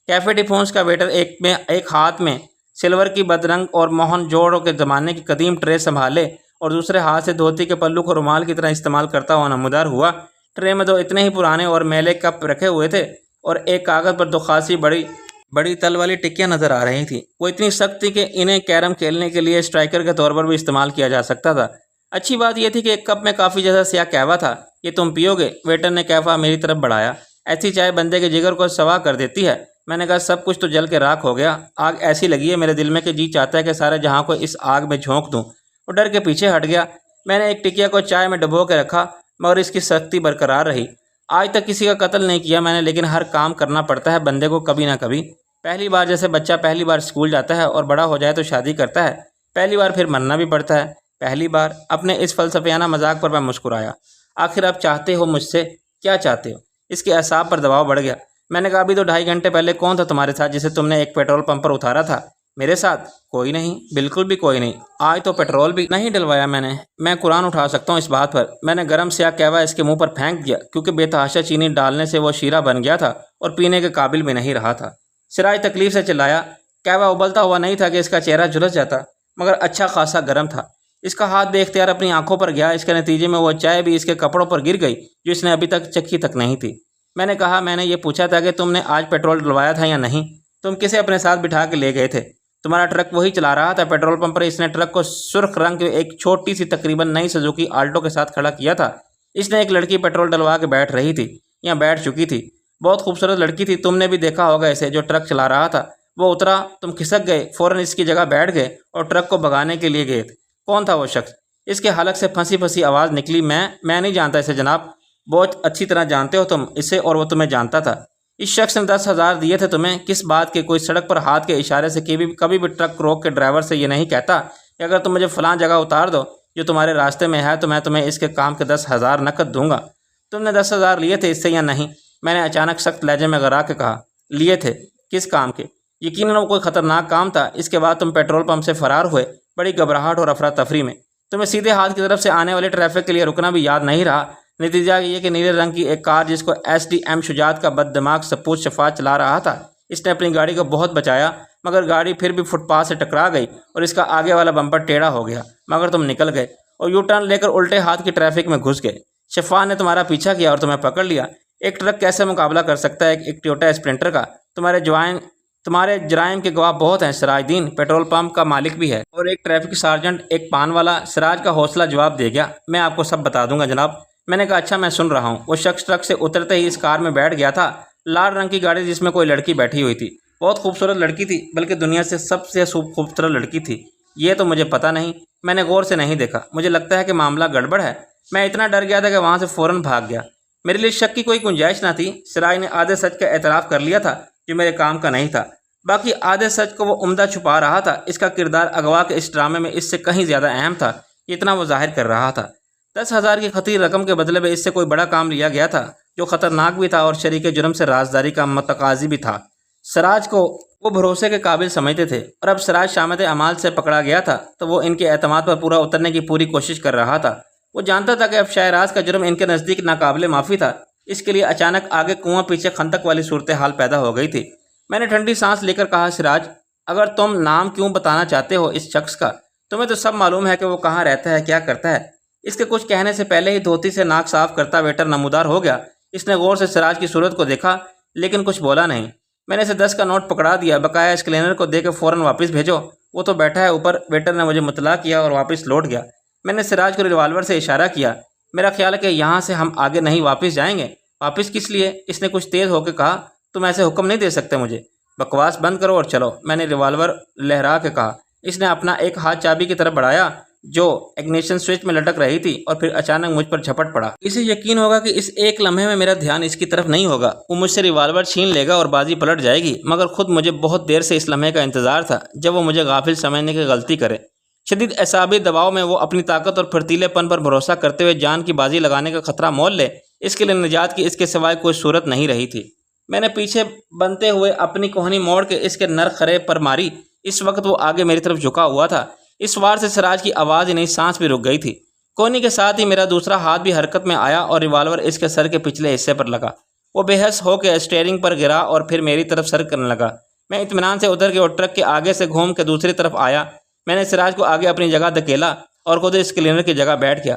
کیفے ڈی فونس کا ویٹر ایک ہاتھ میں سلور کی بدرنگ اور موہن جوڑوں کے زمانے کی قدیم ٹرے سنبھالے اور دوسرے ہاتھ سے دھوتی کے پلو کو رومال کی طرح استعمال کرتا ہوا نمودار ہوا۔ ٹرے میں 2 اتنے ہی پرانے اور میلے کپ رکھے ہوئے تھے اور ایک کاغذ پر 2 خاصی بڑی تل والی ٹکیاں نظر آ رہی تھیں۔ وہ اتنی سخت تھی کہ انہیں کیرم کھیلنے کے لیے اسٹرائکر کے طور پر بھی استعمال کیا جا سکتا تھا۔ اچھی بات یہ تھی کہ ایک کپ میں کافی جیسا سیاہ قہوہ تھا۔ یہ تم پیو گے؟ ویٹر نے قہوہ میری طرف بڑھایا۔ ایسی چائے بندے کے جگر کو سوا کر دیتی ہے۔ میں نے کہا سب کچھ تو جل کے راکھ ہو گیا، آگ ایسی لگی ہے میرے دل میں کہ جی چاہتا ہے کہ سارے جہاں کو اس آگ میں جھونک دوں۔ وہ ڈر کے پیچھے ہٹ گیا۔ میں نے ایک ٹکیا کو چائے میں ڈبو کے رکھا مگر اس کی سختی برقرار رہی۔ آج تک کسی کا قتل نہیں کیا میں نے، لیکن ہر کام کرنا پڑتا ہے بندے کو کبھی نہ کبھی۔ پہلی بار جیسے بچہ پہلی بار اسکول جاتا ہے اور بڑا ہو جائے تو شادی کرتا ہے، پہلی بار پھر مرنا بھی پڑتا ہے۔ پہلی بار اپنے اس فلسفیانہ مذاق پر میں مسکرایا۔ آخر آپ چاہتے ہو مجھ سے؟ کیا چاہتے ہو؟ اس کے اعصاب پر دباؤ بڑھ گیا۔ میں نے کہا ابھی تو 2.5 گھنٹے پہلے کون تھا تمہارے ساتھ جسے تم نے ایک پیٹرول پمپ پر اتارا تھا؟ میرے ساتھ کوئی نہیں، بالکل بھی کوئی نہیں۔ آج تو پیٹرول بھی نہیں ڈلوایا میں نے۔ میں قرآن اٹھا سکتا ہوں اس بات پر۔ میں نے گرم سیاہ قہوہ اس کے منہ پر پھینک دیا کیونکہ بے تحاشا چینی ڈالنے سے وہ شیرہ بن گیا تھا اور پینے کے قابل بھی نہیں رہا تھا۔ سراج تکلیف سے چلایا۔ قہوہ ابلتا ہوا نہیں تھا کہ اس کا چہرہ جھلس جاتا، مگر اچھا خاصا گرم تھا۔ اس کا ہاتھ بے اختیار اپنی آنکھوں پر گیا۔ اس کے نتیجے میں وہ چائے بھی اس کے کپڑوں پر گر گئی جو اس نے ابھی تک چکھی تک نہیں تھی۔ میں نے کہا میں نے یہ پوچھا تھا کہ تم نے آج پیٹرول ڈلوایا تھا یا نہیں؟ تم کسے اپنے ساتھ بٹھا کے لے گئے تھے؟ تمہارا ٹرک وہی چلا رہا تھا؟ پیٹرول پمپ پر اس نے ٹرک کو سرخ رنگ کی ایک چھوٹی سی تقریباً نئی سزوکی آلٹو کے ساتھ کھڑا کیا تھا۔ اس نے ایک لڑکی پیٹرول ڈلوا کے بیٹھ رہی تھی یا بیٹھ چکی تھی۔ بہت خوبصورت لڑکی تھی، تم نے بھی دیکھا ہوگا اسے، جو ٹرک چلا رہا تھا۔ وہ اترا، تم کھسک گئے، فوراً اس کی جگہ بیٹھ گئے اور ٹرک کو بھگانے کے لیے گئے تھے۔ کون تھا وہ شخص؟ اس کے حلق سے پھنسی پھنسی آواز نکلی۔ میں نہیں جانتا اسے جناب۔ بہت اچھی طرح جانتے ہو تم اسے، اور وہ تمہیں جانتا تھا۔ اس شخص نے 10,000 دیے تھے تمہیں، کس بات کے؟ کوئی سڑک پر ہاتھ کے اشارے سے کبھی بھی ٹرک روک کے ڈرائیور سے یہ نہیں کہتا کہ اگر تم مجھے فلاں جگہ اتار دو جو تمہارے راستے میں ہے تو میں تمہیں اس کے کام کے 10,000 نقد دوں گا۔ تم نے 10,000 لیے تھے اس سے یا نہیں؟ میں نے اچانک سخت لہجے میں غرا کے کہا۔ لیے تھے؟ کس کام کے؟ یقیناً وہ کوئی خطرناک کام تھا۔ اس کے بعد تم پیٹرول پمپ سے فرار ہوئے بڑی گھبراہٹ اور افراتفری میں۔ تمہیں سیدھے ہاتھ کی طرف سے آنے والے ٹریفک کے لیے رکنا بھی یاد نہیں رہا۔ نتیجہ یہ کہ نیلے رنگ کی ایک کار جس کو SDM شجاعت کا بد دماغ سپوت شفاعت چلا رہا تھا، اس نے اپنی گاڑی کو بہت بچایا، مگر گاڑی پھر بھی فٹ پاتھ سے ٹکرا گئی اور اس کا آگے والا بمپر ٹیڑھا ہو گیا، مگر تم نکل گئے اور یو ٹرن لے کر الٹے ہاتھ کی ٹریفک میں گھس گئے۔ شفاعت نے تمہارا پیچھا کیا اور تمہیں پکڑ لیا۔ ایک ٹرک کیسے مقابلہ کر سکتا ہے ایک ٹویوٹا اسپلنٹر کا؟ تمہارے جرائم کے گواہ بہت ہیں سراج دین، پیٹرول پمپ کا مالک بھی ہے اور ایک ٹریفک سارجنٹ، ایک پان والا۔ سراج کا حوصلہ جواب دے گیا، میں آپ کو سب بتا دوں گا جناب۔ میں نے کہا اچھا میں سن رہا ہوں۔ وہ شخص ٹرک سے اترتے ہی اس کار میں بیٹھ گیا تھا، لال رنگ کی گاڑی جس میں کوئی لڑکی بیٹھی ہوئی تھی۔ بہت خوبصورت لڑکی تھی، بلکہ دنیا سے سب سے خوبصورت لڑکی تھی۔ یہ تو مجھے پتہ نہیں، میں نے غور سے نہیں دیکھا۔ مجھے لگتا ہے کہ معاملہ گڑبڑ ہے۔ میں اتنا ڈر گیا تھا کہ وہاں سے فوراً بھاگ گیا۔ میرے لیے شک کی کوئی گنجائش نہ تھی۔ سراج نے آدھے سچ کا اعتراف کر لیا تھا جو میرے کام کا نہیں تھا، باقی آدھے سچ کو وہ عمدہ چھپا رہا تھا۔ اس کا کردار اغوا کے اس ڈرامے میں اس سے کہیں زیادہ اہم تھا، اتنا وہ ظاہر کر رہا تھا۔ 10,000 کی خطیر رقم کے بدلے میں اس سے کوئی بڑا کام لیا گیا تھا جو خطرناک بھی تھا اور شریک جرم سے رازداری کا متقاضی بھی تھا۔ سراج کو وہ بھروسے کے قابل سمجھتے تھے، اور اب سراج شامت اعمال سے پکڑا گیا تھا تو وہ ان کے اعتماد پر پورا اترنے کی پوری کوشش کر رہا تھا۔ وہ جانتا تھا کہ افشائے راز کا جرم ان کے نزدیک ناقابل معافی تھا۔ اس کے لیے اچانک آگے کنواں پیچھے خندق والی صورتحال پیدا ہو گئی تھی۔ میں نے ٹھنڈی سانس لے کر کہا، سراج، اگر تم نام کیوں بتانا چاہتے ہو اس شخص کا؟ تمہیں تو سب معلوم ہے کہ وہ کہاں رہتا ہے، کیا کرتا ہے۔ اس کے کچھ کہنے سے پہلے ہی دھوتی سے ناک صاف کرتا ویٹر نمودار ہو گیا۔ اس نے غور سے سراج کی صورت کو دیکھا لیکن کچھ بولا نہیں۔ میں نے اسے 10 کا نوٹ پکڑا دیا، بقایا اس کلینر کو دے کے فوراً واپس بھیجو، وہ تو بیٹھا ہے اوپر۔ ویٹر نے مجھے مطلع کیا اور واپس لوٹ گیا۔ میں نے سراج کو ریوالور سے اشارہ کیا، میرا خیال ہے کہ یہاں سے ہم آگے نہیں واپس جائیں گے۔ واپس کس لیے؟ اس نے کچھ تیز ہو کے کہا، تم ایسے حکم نہیں دے سکتے مجھے، بکواس بند کرو اور چلو۔ میں نے ریوالور لہرا کے کہا۔ اس نے اپنا ایک ہاتھ چابی کی طرف بڑھایا جو اگنیشن سوئچ میں لٹک رہی تھی، اور پھر اچانک مجھ پر جھپٹ پڑا۔ اسے یقین ہوگا کہ اس ایک لمحے میں میرا دھیان اس کی طرف نہیں ہوگا، وہ مجھ سے ریوالور چھین لے گا اور بازی پلٹ جائے گی، مگر خود مجھے بہت دیر سے اس لمحے کا انتظار تھا جب وہ مجھے غافل سمجھنے کی غلطی کرے۔ شدید اعصابی دباؤ میں وہ اپنی طاقت اور پھرتیلے پن پر بھروسہ کرتے ہوئے جان کی بازی لگانے کا خطرہ مول لے، اس کے لیے نجات کی اس کے سوائے کوئی صورت نہیں رہی تھی۔ میں نے پیچھے بنتے ہوئے اپنی کوہنی موڑ کے اس کے نر خرے پر ماری۔ اس وقت وہ آگے میری طرف جھکا ہوا تھا۔ اس وار سے سراج کی آواز ہی نہیں، سانس بھی رک گئی تھی۔ کوہنی کے ساتھ ہی میرا دوسرا ہاتھ بھی حرکت میں آیا اور ریوالور اس کے سر کے پچھلے حصے پر لگا۔ وہ بے حس ہو کے اسٹیئرنگ پر گرا اور پھر میری طرف سر کرنے لگا۔ میں اطمینان سے اتر کے اور ٹرک کے آگے سے گھوم کے دوسری طرف آیا۔ میں نے سراج کو آگے اپنی جگہ دھکیلا اور خود اس کلینر کی جگہ بیٹھ گیا۔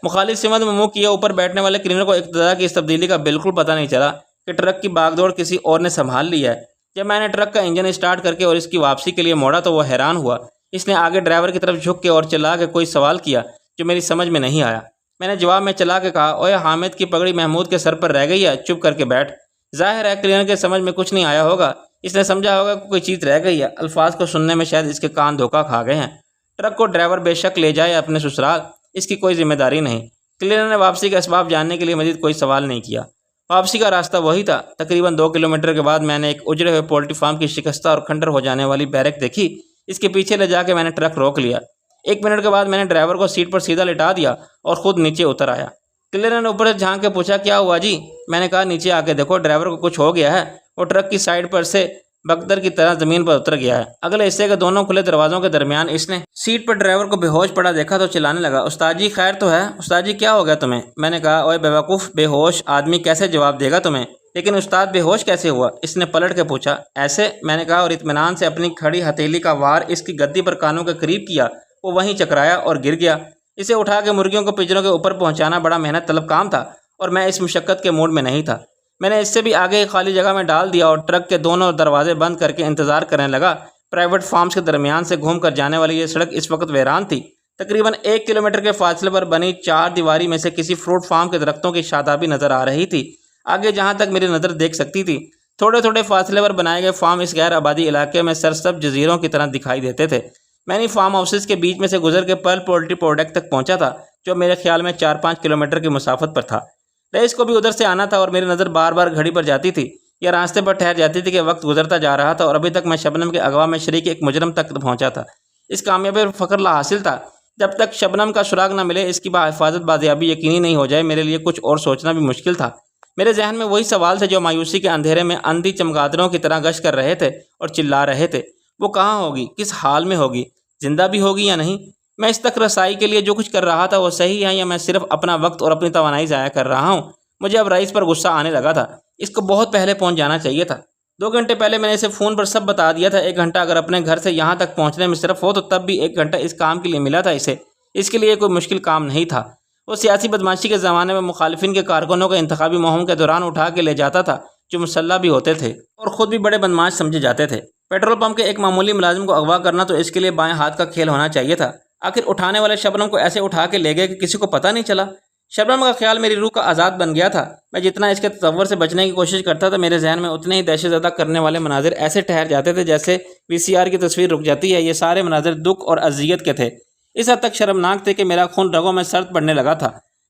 مخالف سمت میں منہ کیے اوپر بیٹھنے والے کلینر کو اقتدار کی اس تبدیلی کا بالکل پتہ نہیں چلا کہ ٹرک کی باغ دوڑ کسی اور نے سنبھال لی ہے۔ جب میں نے ٹرک کا انجن اسٹارٹ کر کے اور اس کی واپسی کے لیے موڑا تو وہ حیران ہوا۔ اس نے آگے ڈرائیور کی طرف جھک کے اور چلا کے کوئی سوال کیا جو میری سمجھ میں نہیں آیا۔ میں نے جواب میں چلا کے کہا، اوے حامد کی پگڑی محمود کے سر پر رہ گئی ہے، چپ کر کے بیٹھ۔ ظاہر ہے کلینر کے سمجھ میں کچھ نہیں آیا ہوگا، اس نے سمجھا ہوگا کہ کوئی چیز رہ گئی ہے۔ الفاظ کو سننے میں شاید اس کے کان دھوکہ کھا گئے ہیں۔ ٹرک کو ڈرائیور بے شک لے جائے اپنے سسرال، اس کی کوئی ذمہ داری نہیں۔ کلینر نے واپسی کا اسباب جاننے کے لیے مزید کوئی سوال نہیں کیا۔ واپسی کا راستہ وہی تھا۔ تقریباً 2 کلومیٹر کے بعد میں نے ایک اجڑے ہوئے پولٹری فارم کی شکستہ اور کھنڈر ہو جانے والی بیرک دیکھی۔ اس کے پیچھے لے جا کے میں نے ٹرک روک لیا۔ 1 منٹ کے بعد میں نے ڈرائیور کو سیٹ پر سیدھا لٹا دیا اور خود نیچے اتر آیا۔ کلینر نے اوپر سے جھانک کے پوچھا، کیا ہوا جی؟ میں نے کہا، نیچے آ کے دیکھو، ڈرائیور کو کچھ ہو گیا ہے۔ وہ ٹرک کی سائڈ پر سے بگدر کی طرح زمین پر اتر گیا ہے۔ اگلے حصے کے دونوں کھلے دروازوں کے درمیان اس نے سیٹ پر ڈرائیور کو بے ہوش پڑا دیکھا تو چلانے لگا، استاد جی خیر تو ہے؟ استاد جی کیا ہو گیا تمہیں؟ میں نے کہا، اوے بیوقوف، بے ہوش آدمی کیسے جواب دے گا تمہیں؟ لیکن استاد بے ہوش کیسے ہوا؟ اس نے پلٹ کے پوچھا۔ ایسے، میں نے کہا اور اطمینان سے اپنی کھڑی ہتھیلی کا وار اس کی گدی پر کانوں کے قریب کیا۔ وہ وہیں چکرایا اور گر گیا۔ اسے اٹھا کے مرغیوں کو پنجروں کے اوپر پہنچانا بڑا محنت طلب کام تھا اور میں اس مشقت کے موڈ میں نہیں تھا۔ میں نے اس سے بھی آگے ایک خالی جگہ میں ڈال دیا اور ٹرک کے دونوں دروازے بند کر کے انتظار کرنے لگا۔ پرائیویٹ فارمز کے درمیان سے گھوم کر جانے والی یہ سڑک اس وقت ویران تھی۔ تقریباً 1 کلومیٹر کے فاصلے پر بنی 4 دیواری میں سے کسی فروٹ فارم کے درختوں کی شادابی نظر آ رہی تھی۔ آگے جہاں تک میری نظر دیکھ سکتی تھی، تھوڑے تھوڑے فاصلے پر بنائے گئے فارم اس غیر آبادی علاقے میں سرسبز جزیروں کی طرح دکھائی دیتے تھے۔ میں نے فارم ہاؤسز کے بیچ میں سے گزر کے پرل پولٹری پروڈکٹ تک پہنچا تھا جو میرے خیال میں 4-5 کلومیٹر کی مسافت پر تھا۔ رئیس کو بھی ادھر سے آنا تھا اور میری نظر بار بار گھڑی پر جاتی تھی یا راستے پر ٹھہر جاتی تھی کہ وقت گزرتا جا رہا تھا اور ابھی تک میں شبنم کے اغوا میں شریک ایک مجرم تک پہنچا تھا۔ اس کامیابی پر فخر لا حاصل تھا۔ جب تک شبنم کا سراغ نہ ملے، اس کی بحفاظت بازیابی یقینی نہیں ہو جائے، میرے لیے کچھ اور سوچنا بھی مشکل تھا۔ میرے ذہن میں وہی سوال تھے جو مایوسی کے اندھیرے میں اندھی چمگادڑوں کی طرح گشت کر رہے تھے اور چلا رہے تھے۔ وہ کہاں ہوگی؟ کس حال میں ہوگی؟ زندہ بھی ہوگی یا نہیں؟ میں اس تک رسائی کے لیے جو کچھ کر رہا تھا وہ صحیح ہے یا میں صرف اپنا وقت اور اپنی توانائی ضائع کر رہا ہوں؟ مجھے اب رئیس پر غصہ آنے لگا تھا۔ اس کو بہت پہلے پہنچ جانا چاہیے تھا۔ 2 گھنٹے پہلے میں نے اسے فون پر سب بتا دیا تھا۔ 1 گھنٹہ اگر اپنے گھر سے یہاں تک پہنچنے میں صرف ہو تو تب بھی 1 گھنٹہ اس کام کے لیے ملا تھا اسے۔ اس کے لیے کوئی مشکل کام نہیں تھا۔ وہ سیاسی بدماشی کے زمانے میں مخالفین کے کارکنوں کو انتخابی مہم کے دوران اٹھا کے لے جاتا تھا جو مسلح بھی ہوتے تھے اور خود بھی بڑے بدماش سمجھے جاتے تھے۔ پیٹرول پمپ کے ایک معمولی ملازم کو اغوا کرنا تو اس کے لیے بائیں ہاتھ کا کھیل ہونا چاہیے تھا۔ آخر اٹھانے والے شبنم کو ایسے اٹھا کے لے گئے کہ کسی کو پتہ نہیں چلا۔ شبنم کا خیال میری روح کا آزاد بن گیا تھا۔ میں جتنا اس کے تصور سے بچنے کی کوشش کرتا تھا، میرے ذہن میں اتنے ہی دہشت زدہ کرنے والے مناظر ایسے ٹھہر جاتے تھے جیسے VCR کی تصویر رک جاتی ہے۔ یہ سارے مناظر دکھ اور اذیت کے تھے، اس حد تک شرمناک تھے کہ میرا خون رگوں میں سرد پڑنے لگا تھا۔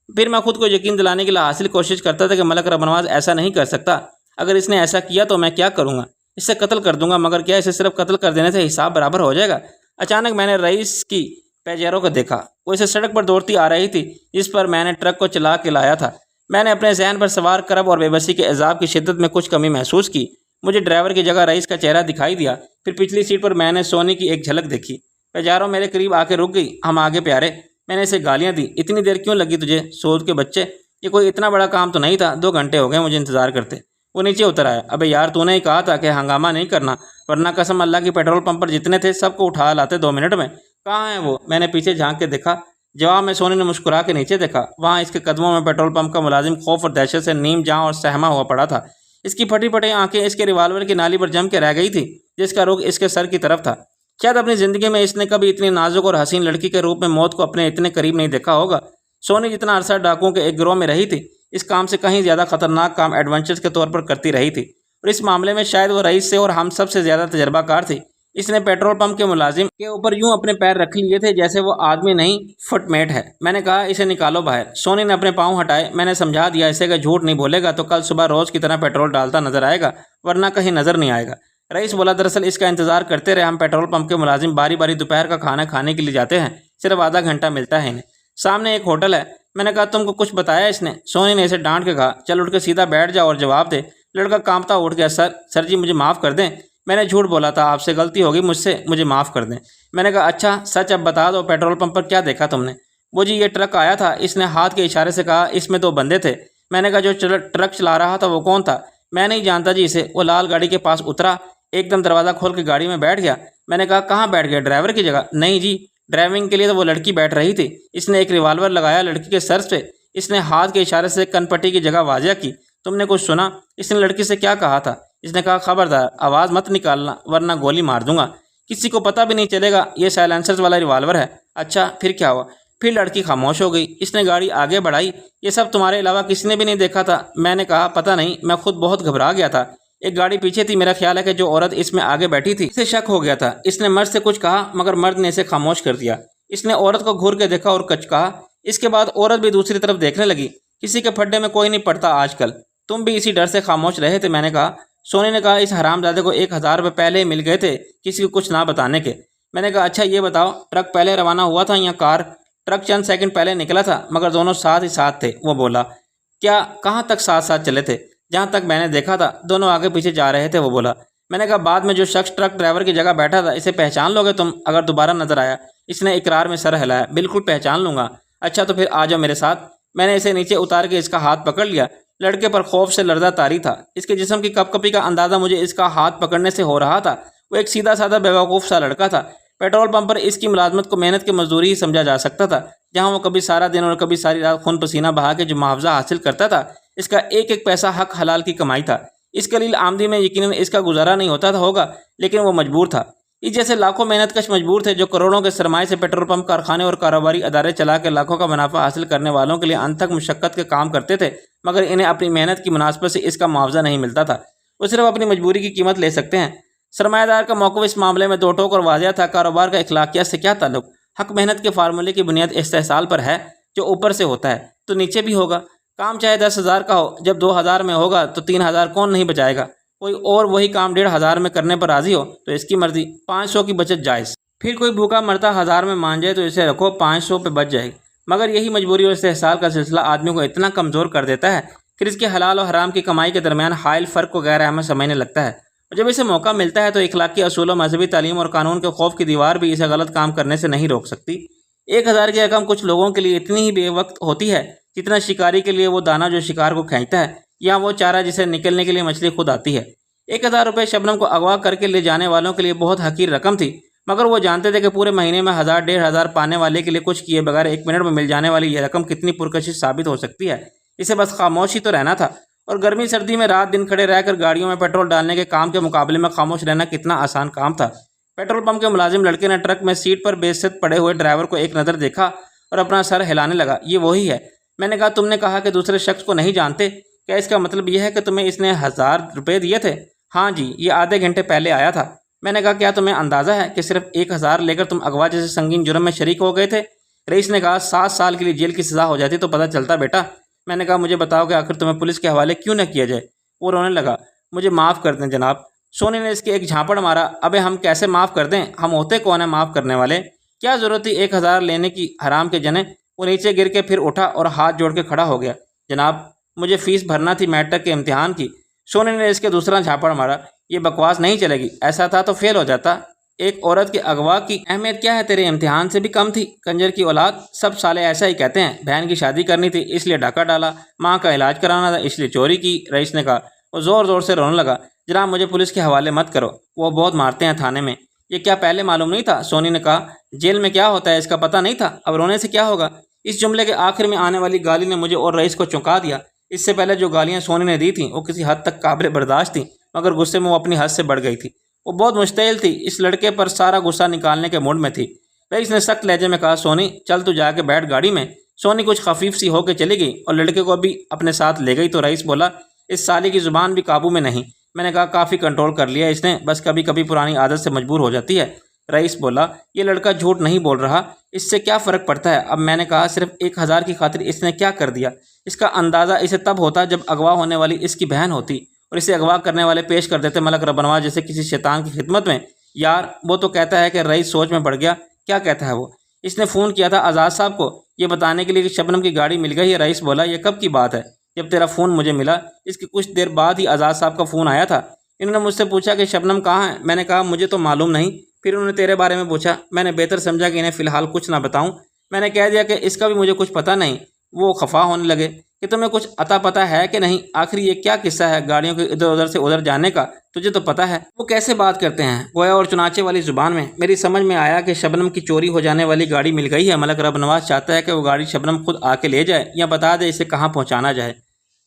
پھر میں خود کو یقین دلانے کے لیے حاصل کوشش کرتا تھا کہ ملک ربنواز ایسا نہیں کر سکتا۔ اگر اس نے ایسا کیا تو میں کیا کروں گا؟ اسے قتل کر دوں گا، مگر کیا اسے صرف قتل کر دینے سے حساب برابر ہو جائے گا؟ اچانک میں نے رئیس کی پیجیرو کو دیکھا۔ وہ اسے سڑک پر دوڑتی آ رہی تھی جس پر میں نے ٹرک کو چلا کے لایا تھا۔ میں نے اپنے ذہن پر سوار کرب اور بے بسی کے عذاب کی شدت میں کچھ کمی محسوس کی۔ مجھے ڈرائیور کی جگہ رئیس کا چہرہ دکھائی دیا۔ پھر پچھلی سیٹ پر میں نے سونی کی ایک جھلک دیکھی۔ پیجیرو میرے قریب آ کے رک گئی۔ ہم آگے پیارے۔ میں نے اسے گالیاں دی۔ اتنی دیر کیوں لگی تجھے، سود کے بچے؟ یہ کوئی اتنا بڑا کام تو نہیں تھا، 2 گھنٹے ہو گئے مجھے انتظار کرتے۔ وہ نیچے اتر آیا۔ ابے یار، تو نے ہی کہا تھا کہ ہنگامہ نہیں کرنا، ورنہ قسم اللہ کی پیٹرول پمپ پر جتنے تھے سب کو اٹھا لاتے 2 منٹ میں۔ کہاں ہے وہ؟ میں نے پیچھے جھانک کے دیکھا۔ جواب میں سونی نے مسکرا کے نیچے دیکھا۔ وہاں اس کے قدموں میں پیٹرول پمپ کا ملازم خوف اور دہشت سے نیم جاں اور سہما ہوا پڑا تھا۔ اس کی پھٹی پھٹی آنکھیں اس کے ریوالور کی نالی پر جم کے رہ گئی تھی جس کا رخ اس کے سر کی طرف تھا۔ شاید اپنی زندگی میں اس نے کبھی اتنی نازک اور حسین لڑکی کے روپ میں موت کو اپنے اتنے قریب نہیں دیکھا ہوگا۔ سونی جتنا عرصہ ڈاکوؤں کے ایک گروہ میں رہی تھی، اس کام سے کہیں زیادہ خطرناک کام ایڈونچرز کے طور پر کرتی رہی تھی، اور اس معاملے میں شاید وہ رئیس سے اور ہم سب سے زیادہ تجربہ کار تھی۔ اس نے پیٹرول پمپ کے ملازم کے اوپر یوں اپنے پیر رکھ لیے تھے جیسے وہ آدمی نہیں فٹ میٹ ہے۔ میں نے کہا، اسے نکالو باہر۔ سونی نے اپنے پاؤں ہٹائے۔ میں نے سمجھا دیا اسے کہ جھوٹ نہیں بولے گا تو کل صبح روز کی طرح پیٹرول ڈالتا نظر آئے گا، ورنہ کہیں نظر نہیں آئے گا۔ رئیس بولا، دراصل اس کا انتظار کرتے رہے ہم پیٹرول پمپ کے ملازم باری باری دوپہر کا کھانا کھانے کے لیے جاتے ہیں، صرف آدھا گھنٹہ ملتا ہے انہیں۔ سامنے ایک ہوٹل ہے۔ میں نے کہا، تم کو کچھ بتایا اس نے؟ سونی نے اسے ڈانٹ کے کہا، چل اٹھ کے سیدھا بیٹھ جا اور جواب دے۔ لڑکا کانپتا اٹھ گیا۔ سر جی مجھے معاف کر دیں، میں نے جھوٹ بولا تھا، آپ سے غلطی ہوگی مجھ سے، مجھے معاف کر دیں۔ میں نے کہا، اچھا سچ اب بتا دو، پیٹرول پمپ پر کیا دیکھا تم نے؟ وہ جی یہ ٹرک آیا تھا، اس نے ہاتھ کے اشارے سے کہا، اس میں 2 بندے تھے۔ میں نے کہا، جو ٹرک چلا رہا تھا وہ کون تھا؟ میں نہیں جانتا جی اسے، وہ لال گاڑی کے پاس اترا، ایک دم دروازہ کھول کے گاڑی میں بیٹھ گیا۔ میں نے کہا، کہاں بیٹھ گیا؟ ڈرائیور کی جگہ؟ نہیں جی، ڈرائیونگ کے لیے تو وہ لڑکی بیٹھ رہی تھی۔ اس نے ایک ریوالور لگایا لڑکی کے سر پہ، اس نے ہاتھ کے اشارے سے کن پٹی کی جگہ واضح کی۔ تم نے کچھ سنا؟ اس نے لڑکی سے کیا کہا تھا؟ اس نے کہا، خبردار آواز مت نکالنا ورنہ گولی مار دوں گا، کسی کو پتہ بھی نہیں چلے گا یہ سائلنسر والا ریوالور ہے۔ اچھا پھر کیا ہوا؟ پھر لڑکی خاموش ہو گئی۔ اس نے گاڑی آگے بڑھائی۔ یہ سب تمہارے علاوہ کسی نے بھی نہیں دیکھا تھا؟ میں نے کہا، پتہ نہیں، میں خود بہت گھبرا گیا تھا۔ ایک گاڑی پیچھے تھی، میرا خیال ہے کہ جو عورت اس میں آگے بیٹھی تھی اسے شک ہو گیا تھا۔ اس نے مرد سے کچھ کہا مگر مرد نے اسے خاموش کر دیا۔ اس نے عورت کو گھور کے دیکھا اور کچھ کہا۔ اس کے بعد عورت بھی دوسری طرف دیکھنے لگی۔ کسی کے پھڈے میں کوئی نہیں پڑتا آج کل، تم بھی اسی ڈر سے خاموش رہے تھے۔ میں نے کہا۔ سونی نے کہا، اس حرام زادے کو 1000 روپے پہلے ہی مل گئے تھے کسی کو کچھ نہ بتانے کے۔ میں نے کہا، اچھا یہ بتاؤ، ٹرک پہلے روانہ ہوا تھا یا کار؟ ٹرک چند سیکنڈ پہلے نکلا تھا مگر دونوں ساتھ ہی ساتھ تھے، وہ بولا۔ کیا کہاں تک ساتھ ساتھ چلے تھے؟ جہاں تک میں نے دیکھا تھا دونوں آگے پیچھے جا رہے تھے، وہ بولا۔ میں نے کہا، بعد میں جو شخص ٹرک ڈرائیور کی جگہ بیٹھا تھا اسے پہچان لو گے تم اگر دوبارہ نظر آیا؟ اس نے اقرار میں سر ہلایا۔ بالکل پہچان لوں گا۔ اچھا تو پھر آ جاؤ میرے ساتھ۔ میں نے اسے نیچے اتار کے اس کا ہاتھ پکڑ لیا۔ لڑکے پر خوف سے لرزہ طاری تھا۔ اس کے جسم کی کپ کپی کا اندازہ مجھے اس کا ہاتھ پکڑنے سے ہو رہا تھا۔ وہ ایک سیدھا سادہ بیوقوف سا لڑکا تھا۔ پیٹرول پمپ پر اس کی ملازمت کو محنت کی مزدوری ہی سمجھا جا سکتا تھا، جہاں وہ کبھی سارا دن اور کبھی ساری رات خون پسینہ بہا کے جو معاوضہ حاصل کرتا تھا، اس کا ایک ایک پیسہ حق حلال کی کمائی تھا۔ اس قلیل آمدی میں یقیناً اس کا گزارا نہیں ہوتا تھا ہوگا، لیکن وہ مجبور تھا۔ اس جیسے لاکھوں محنت کش مجبور تھے جو کروڑوں کے سرمائے سے پیٹرول پمپ کارخانے اور کاروباری ادارے چلا کے لاکھوں کا منافع حاصل کرنے والوں کے لیے انتھک مشقت کے کام کرتے تھے، مگر انہیں اپنی محنت کی مناسبت سے اس کا معاوضہ نہیں ملتا تھا۔ وہ صرف اپنی مجبوری کی قیمت لے سکتے ہیں۔ سرمایہ دار کا موقف اس معاملے میں دو ٹوک اور واضح تھا۔ کاروبار کا اخلاقیات سے کیا تعلق؟ حق محنت کے فارمولے کی بنیاد استحصال پر ہے، جو اوپر سے ہوتا ہے تو نیچے بھی ہوگا۔ کام چاہے 10,000 کا ہو، جب 2,000 میں ہوگا تو 3,000 کون نہیں بچائے گا؟ کوئی اور وہی کام 1,500 میں کرنے پر راضی ہو تو اس کی مرضی، 500 کی بچت جائز۔ پھر کوئی بھوکا مرتا 1000 میں مان جائے تو اسے رکھو، 500 پہ بچ جائے گی۔ مگر یہی مجبوری اور استحصال کا سلسلہ آدمی کو اتنا کمزور کر دیتا ہے کہ اس کے حلال اور حرام کی کمائی کے درمیان حائل فرق کو غیر اہم سمجھنے لگتا ہے، اور جب اسے موقع ملتا ہے تو اخلاقی اصول و مذہبی تعلیم اور قانون کے خوف کی دیوار بھی اسے غلط کام کرنے سے نہیں روک سکتی۔ 1000 کی رقم کچھ لوگوں کے لیے اتنی ہی بے وقت ہوتی ہے جتنا شکاری کے لیے وہ دانہ جو شکار کو کھینچتا ہے، یا وہ چارہ جسے نکلنے کے لیے مچھلی خود آتی ہے۔ 1000 روپے شبنم کو اغوا کر کے لے جانے والوں کے لیے بہت حقیر رقم تھی، مگر وہ جانتے تھے کہ پورے مہینے میں 1000 1,500 پانے والے کے لیے کچھ کیے بغیر 1 منٹ میں مل جانے والی یہ رقم کتنی پرکشش ثابت ہو سکتی ہے۔ اسے بس خاموش ہی تو رہنا تھا، اور گرمی سردی میں رات دن کھڑے رہ کر گاڑیوں میں پیٹرول ڈالنے کے کام کے مقابلے میں خاموش رہنا کتنا آسان کام تھا۔ پیٹرول پمپ کے ملازم لڑکے نے ٹرک میں سیٹ پر بے عزت پڑے ہوئے ڈرائیور کو ایک نظر دیکھا اور اپنا سر ہلانے لگا۔ یہ وہی ہے میں نے کہا تم نے کہا کہ دوسرے شخص کو نہیں جانتے، کیا اس کا مطلب یہ ہے کہ تمہیں اس نے 1000 روپے دیے تھے؟ ہاں جی، یہ آدھے گھنٹے پہلے آیا تھا۔ میں نے کہا کیا تمہیں اندازہ ہے کہ صرف 1000 لے کر تم اغوا جیسے سنگین جرم میں شریک ہو گئے تھے؟ رئیس نے کہا 7 سال کے لیے جیل کی سزا ہو جاتی تو پتہ چلتا بیٹا۔ میں نے کہا مجھے بتاؤ کہ آخر تمہیں پولیس کے حوالے کیوں نہ کیا جائے؟ وہ رونے لگا۔ مجھے معاف کر دیں جناب۔ سونی نے اس کے ایک جھانپڑ مارا۔ ابے ہم کیسے معاف کر دیں؟ ہم ہوتے کون ہیں معاف کرنے والے؟ کیا ضرورت تھی 1000 لینے کی حرام کے جنے؟ وہ نیچے گر کے پھر اٹھا اور ہاتھ جوڑ کے کھڑا ہو گیا۔ جناب مجھے فیس بھرنا تھی میٹرک کے امتحان کی۔ سونی نے اس کے دوسرا جھانپڑ مارا۔ یہ بکواس نہیں چلے گی، ایسا تھا تو فیل ہو جاتا۔ ایک عورت کے اغوا کی اہمیت کیا ہے تیرے امتحان سے بھی کم تھی؟ کنجر کی اولاد، سب سالے ایسا ہی کہتے ہیں۔ بہن کی شادی کرنی تھی اس لیے ڈاکہ ڈالا، ماں کا علاج کرانا تھا اس لیے چوری کی۔ رئیس نے کہا۔ وہ زور زور سے رونے لگا۔ جناب مجھے پولیس کے حوالے مت کرو، وہ بہت مارتے ہیں تھانے میں۔ یہ کیا پہلے معلوم نہیں تھا؟ سونی نے کہا۔ جیل میں کیا ہوتا ہے اس کا پتہ نہیں تھا؟ اب رونے سے کیا ہوگا؟ اس جملے کے آخر میں آنے والی گالی نے مجھے اور رئیس کو چونکا دیا۔ اس سے پہلے جو گالیاں سونی نے دی تھیں وہ کسی حد تک قابل برداشت تھیں، مگر غصے میں وہ اپنی حد سے بڑھ گئی تھی۔ وہ بہت مشتعل تھی، اس لڑکے پر سارا غصہ نکالنے کے موڈ میں تھی۔ رئیس نے سخت لہجے میں کہا سونی چل تو جا کے بیٹھ گاڑی میں۔ سونی کچھ خفیف سی ہو کے چلی گئی اور لڑکے کو بھی اپنے ساتھ لے گئی تو رئیس بولا اس سالی کی زبان بھی قابو میں نہیں۔ میں نے کہا کافی کنٹرول کر لیا اس نے، بس کبھی کبھی پرانی عادت سے مجبور ہو جاتی ہے۔ رئیس بولا یہ لڑکا جھوٹ نہیں بول رہا، اس سے کیا فرق پڑتا ہے؟ اب میں نے کہا صرف 1000 کی خاطر اس نے کیا کر دیا؟ اس کا اندازہ اسے تب ہوتا جب اغوا ہونے والی اس کی بہن ہوتی اور اسے اغوا کرنے والے پیش کر دیتے ملک ربنواز جیسے کسی شیطان کی خدمت میں۔ یار وہ تو کہتا ہے کہ رئیس سوچ میں پڑ گیا۔ کیا کہتا ہے وہ؟ اس نے فون کیا تھا آزاد صاحب کو یہ بتانے کے لیے کہ شبنم کی گاڑی مل گئی ہے۔ رئیس بولا یہ کب کی بات ہے؟ جب تیرا فون مجھے ملا اس کے کچھ دیر بعد ہی آزاد صاحب کا فون آیا تھا۔ انہوں نے مجھ سے پوچھا کہ شبنم کہاں ہے؟ میں نے کہا مجھے تو معلوم نہیں۔ پھر انہوں نے تیرے بارے میں پوچھا۔ میں نے بہتر سمجھا کہ انہیں فی الحال کچھ نہ بتاؤں۔ میں نے کہہ دیا کہ اس کا بھی مجھے کچھ پتہ نہیں۔ وہ خفا ہونے لگے کہ تمہیں کچھ عطا پتہ ہے کہ نہیں؟ آخر یہ کیا قصہ ہے گاڑیوں کے ادھر ادھر سے ادھر جانے کا؟ تجھے تو پتہ ہے وہ کیسے بات کرتے ہیں، گویا اور چنانچہ والی زبان میں۔ میری سمجھ میں آیا کہ شبنم کی چوری ہو جانے والی گاڑی مل گئی ہے۔ ملک رب نواز چاہتا ہے کہ وہ گاڑی شبنم خود آ کے لے جائے یا بتا دے اسے کہاں پہنچانا جائے۔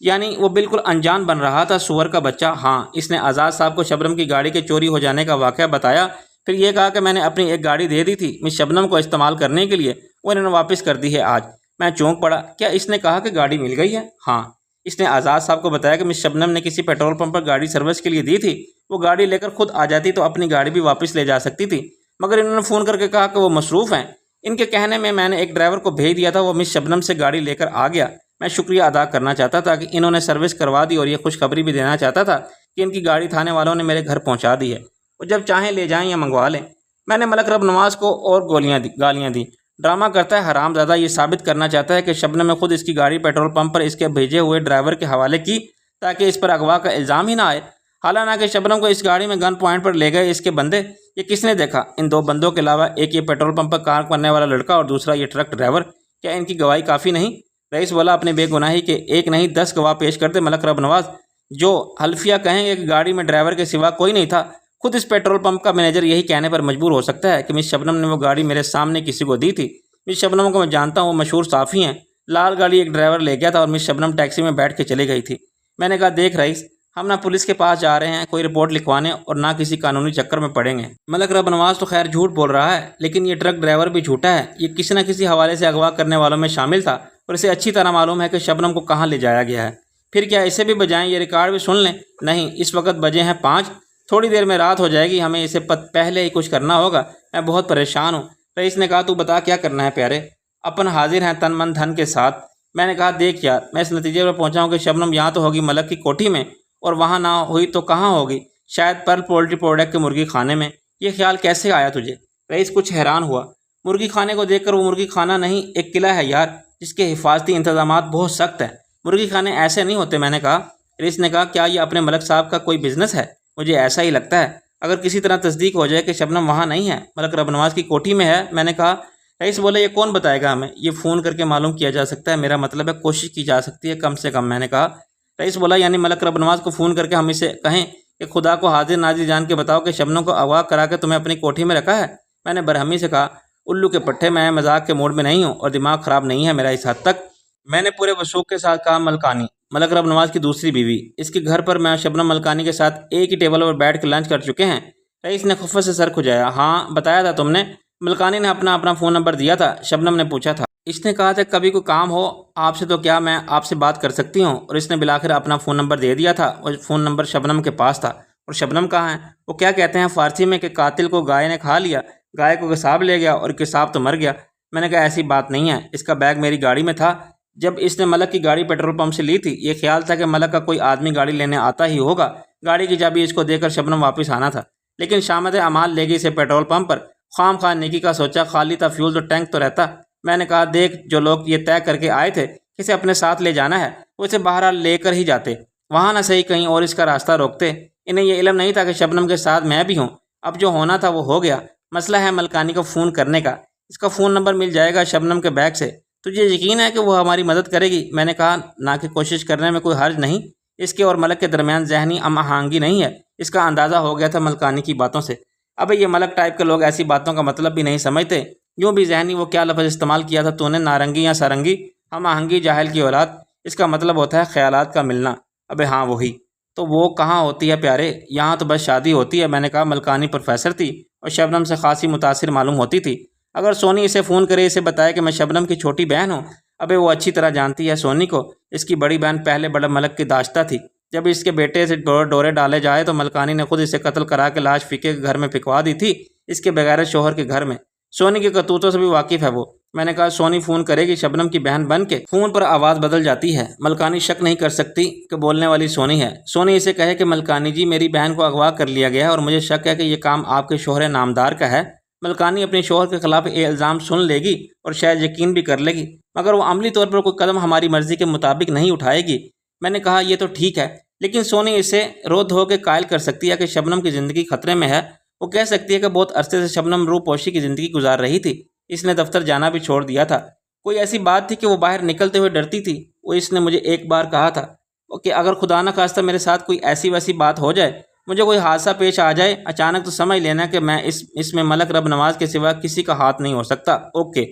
یعنی وہ بالکل انجان بن رہا تھا سور کا بچہ۔ ہاں اس نے آزاد صاحب کو شبنم کی گاڑی کے چوری ہو جانے کا واقعہ بتایا، پھر یہ کہا کہ میں نے اپنی ایک گاڑی دے دی تھی مس شبنم کو استعمال کرنے کے لیے، وہ انہوں نے واپس کر دی ہے آج۔ میں چونک پڑا۔ کیا اس نے کہا کہ گاڑی مل گئی ہے؟ ہاں اس نے آزاد صاحب کو بتایا کہ مس شبنم نے کسی پیٹرول پمپ پر گاڑی سروس کے لیے دی تھی، وہ گاڑی لے کر خود آ جاتی تو اپنی گاڑی بھی واپس لے جا سکتی تھی، مگر انہوں نے فون کر کے کہا کہ وہ مصروف ہیں۔ ان کے کہنے میں نے ایک ڈرائیور کو بھیج دیا تھا، وہ مس شبنم سے گاڑی لے کر آ گیا۔ میں شکریہ ادا کرنا چاہتا تھا کہ انہوں نے سروس کروا دی اور یہ خوشخبری بھی دینا چاہتا تھا کہ ان کی گاڑی تھانے والوں نے میرے گھر پہنچا دی ہے، وہ جب چاہیں لے جائیں یا منگوا لیں۔ میں نے ملک رب نواز کو اور گالیاں دی۔ ڈرامہ کرتا ہے حرام زادہ، یہ ثابت کرنا چاہتا ہے کہ شبنم نے خود اس کی گاڑی پیٹرول پمپ پر اس کے بھیجے ہوئے ڈرائیور کے حوالے کی تاکہ اس پر اغوا کا الزام ہی نہ آئے۔ حالانکہ کہ شبنم کو اس گاڑی میں گن پوائنٹ پر لے گئے اس کے بندے۔ یہ کس نے دیکھا؟ ان دو بندوں کے علاوہ ایک یہ پیٹرول پمپ پر کام کرنے والا لڑکا اور دوسرا یہ ٹرک ڈرائیور۔ کیا ان کی گواہی کافی نہیں؟ رئیس بولا اپنے بے گناہی کے ایک نہیں 10 گواہ پیش کر دے ملک رب نواز، جو حلفیہ کہیں گے کہ گاڑی میں ڈرائیور کے سوا کوئی نہیں تھا۔ خود اس پیٹرول پمپ کا مینیجر یہی کہنے پر مجبور ہو سکتا ہے کہ مس شبنم نے وہ گاڑی میرے سامنے کسی کو دی تھی۔ مس شبنم کو میں جانتا ہوں، وہ مشہور صحافی ہیں۔ لال گاڑی ایک ڈرائیور لے گیا تھا اور مس شبنم ٹیکسی میں بیٹھ کے چلی گئی تھی۔ میں نے کہا دیکھ رئیس، ہم نہ پولیس کے پاس جا رہے ہیں کوئی رپورٹ لکھوانے اور نہ کسی قانونی چکر میں پڑیں گے۔ ملک رب نواز تو خیر جھوٹ بول رہا ہے، لیکن یہ ٹرک ڈرائیور بھی جھوٹا ہے۔ یہ کسی نہ کسی حوالے سے اغوا کرنے والوں میں شامل تھا اور اسے اچھی طرح معلوم ہے کہ شبنم کو کہاں لے جایا گیا ہے۔ پھر کیا اسے بھی بجائیں، یہ ریکارڈ بھی سن لیں؟ نہیں، اس وقت بجے ہیں 5، تھوڑی دیر میں رات ہو جائے گی، ہمیں اسے پہلے ہی کچھ کرنا ہوگا۔ میں بہت پریشان ہوں۔ رئیس نے کہا تو بتا کیا کرنا ہے پیارے؟ اپن حاضر ہیں تن من دھن کے ساتھ۔ میں نے کہا دیکھ یار، میں اس نتیجے پر پہنچا ہوں کہ شبنم یہاں تو ہوگی ملک کی کوٹھی میں، اور وہاں نہ ہوئی تو کہاں ہوگی؟ شاید پرل پولٹری پروڈکٹ کے مرغی خانے میں۔ یہ خیال کیسے آیا تجھے؟ رئیس کچھ حیران ہوا۔ مرغی خانے کو دیکھ کر وہ مرغی خانہ نہیں، ایک قلعہ ہے یار، جس کے حفاظتی انتظامات بہت سخت ہیں۔ مرغی خانے ایسے نہیں ہوتے۔ میں نے کہا۔ رئیس نے کہا کیا یہ اپنے ملک صاحب کا کوئی بزنس ہے؟ مجھے ایسا ہی لگتا ہے۔ اگر کسی طرح تصدیق ہو جائے کہ شبنم وہاں نہیں ہے، ملک رب نواز کی کوٹھی میں ہے۔ میں نے کہا۔ رئیس بولے یہ کون بتائے گا ہمیں؟ یہ فون کر کے معلوم کیا جا سکتا ہے، میرا مطلب ہے کوشش کی جا سکتی ہے کم سے کم۔ میں نے کہا۔ رئیس بولا یعنی ملک رب نواز کو فون کر کے ہم اسے کہیں کہ خدا کو حاضر ناظر جان کے بتاؤ کہ شبنم کو اغوا کرا کے تمہیں اپنی کوٹھی میں رکھا ہے؟ میں نے برہمی سے کہا الو کے پٹھے، میں مذاق کے موڈ میں نہیں ہوں اور دماغ خراب نہیں ہے میرا اس حد تک۔ میں نے پورے وثوق کے ساتھ کہا ملکانی، ملک رب نواز کی دوسری بیوی، اس کے گھر پر میں شبنم ملکانی کے ساتھ ایک ہی ٹیبل پر بیٹھ کے لنچ کر چکے ہیں۔ رئیس نے خفت سے سر کھجایا۔ ہاں بتایا تھا تم نے؟ ملکانی نے اپنا فون نمبر دیا تھا، شبنم نے پوچھا تھا۔ اس نے کہا تھا کبھی کوئی کام ہو آپ سے تو کیا میں آپ سے بات کر سکتی ہوں، اور اس نے بالآخر اپنا فون نمبر دے دیا تھا، اور فون نمبر شبنم کے پاس تھا۔ اور شبنم کہاں ہے؟ وہ کیا کہتے ہیں فارسی میں کہ قاتل کو گائے نے کھا لیا، گائے کو قصاب لے گیا اور قصاب تو مر گیا۔ میں نے کہا ایسی بات نہیں ہے، اس کا بیگ میری گاڑی میں تھا جب اس نے ملک کی گاڑی پیٹرول پمپ سے لی تھی۔ یہ خیال تھا کہ ملک کا کوئی آدمی گاڑی لینے آتا ہی ہوگا، گاڑی کی چابی اس کو دے کر شبنم واپس آنا تھا، لیکن شامت اعمال لے گئی اسے پیٹرول پمپ پر۔ خام خواہ نیکی کا سوچا، خالی تھا فیول تو ٹینک تو رہتا۔ میں نے کہا دیکھ، جو لوگ یہ طے کر کے آئے تھے کہ اسے اپنے ساتھ لے جانا ہے، وہ اسے بہرحال لے کر ہی جاتے، وہاں نہ صحیح کہیں اور اس کا راستہ روکتے۔ انہیں یہ علم نہیں تھا کہ شبنم کے ساتھ میں بھی ہوں۔ اب جو ہونا تھا وہ ہو گیا، مسئلہ ہے ملکانی کو فون کرنے کا۔ اس کا فون نمبر مل جائے گا شبنم کے بیگ سے، تجھے یقین ہے کہ وہ ہماری مدد کرے گی؟ میں نے کہا نہ کہ کوشش کرنے میں کوئی حرج نہیں، اس کے اور ملک کے درمیان ذہنی ہم آہنگی نہیں ہے۔ اس کا اندازہ ہو گیا تھا ملکانی کی باتوں سے۔ ابے یہ ملک ٹائپ کے لوگ ایسی باتوں کا مطلب بھی نہیں سمجھتے۔ یوں بھی ذہنی وہ کیا لفظ استعمال کیا تھا تو نے، نارنگی یا سارنگی؟ ہم آہنگی جاہل کی اولاد، اس کا مطلب ہوتا ہے خیالات کا ملنا۔ ابے ہاں وہی تو، وہ کہاں ہوتی ہے پیارے؟ یہاں تو بس شادی ہوتی ہے۔ میں نے کہا ملکانی پروفیسر تھی اور شبنم سے خاصی متاثر معلوم ہوتی تھی۔ اگر سونی اسے فون کرے، اسے بتائے کہ میں شبنم کی چھوٹی بہن ہوں۔ ابے وہ اچھی طرح جانتی ہے سونی کو، اس کی بڑی بہن پہلے بڑا ملک کی داشتہ تھی۔ جب اس کے بیٹے سے ڈورے ڈالے جائے تو ملکانی نے خود اسے قتل کرا کے لاش فقے کے گھر میں پھینکوا دی تھی، اس کے بغیر شوہر کے گھر میں۔ سونی کے کرتوتوں سے بھی واقف ہے وہ۔ میں نے کہا سونی فون کرے گی شبنم کی بہن بن کے؟ فون پر آواز بدل جاتی ہے، ملکانی شک نہیں کر سکتی کہ بولنے والی سونی ہے۔ سونی اسے کہے کہ ملکانی جی میری بہن کو اغوا کر لیا گیا ہے اور مجھے شک ہے کہ یہ کام آپ کے شوہر نامدار کا ہے۔ ملکانی اپنے شوہر کے خلاف یہ الزام سن لے گی اور شاید یقین بھی کر لے گی، مگر وہ عملی طور پر کوئی قدم ہماری مرضی کے مطابق نہیں اٹھائے گی۔ میں نے کہا یہ تو ٹھیک ہے، لیکن سونی اسے رو دھو کے قائل کر سکتی ہے کہ شبنم کی زندگی خطرے میں ہے۔ وہ کہہ سکتی ہے کہ بہت عرصے سے شبنم روح پوشی کی زندگی گزار رہی تھی، اس نے دفتر جانا بھی چھوڑ دیا تھا۔ کوئی ایسی بات تھی کہ وہ باہر نکلتے ہوئے ڈرتی تھی؟ وہ اس نے مجھے ایک بار کہا تھا کہ اگر خدا نہ خواستہ میرے ساتھ کوئی ایسی ویسی بات ہو جائے، مجھے کوئی حادثہ پیش آ جائے اچانک، تو سمجھ لینا کہ میں اس میں ملک رب نواز کے سوا کسی کا ہاتھ نہیں ہو سکتا۔ اوکے،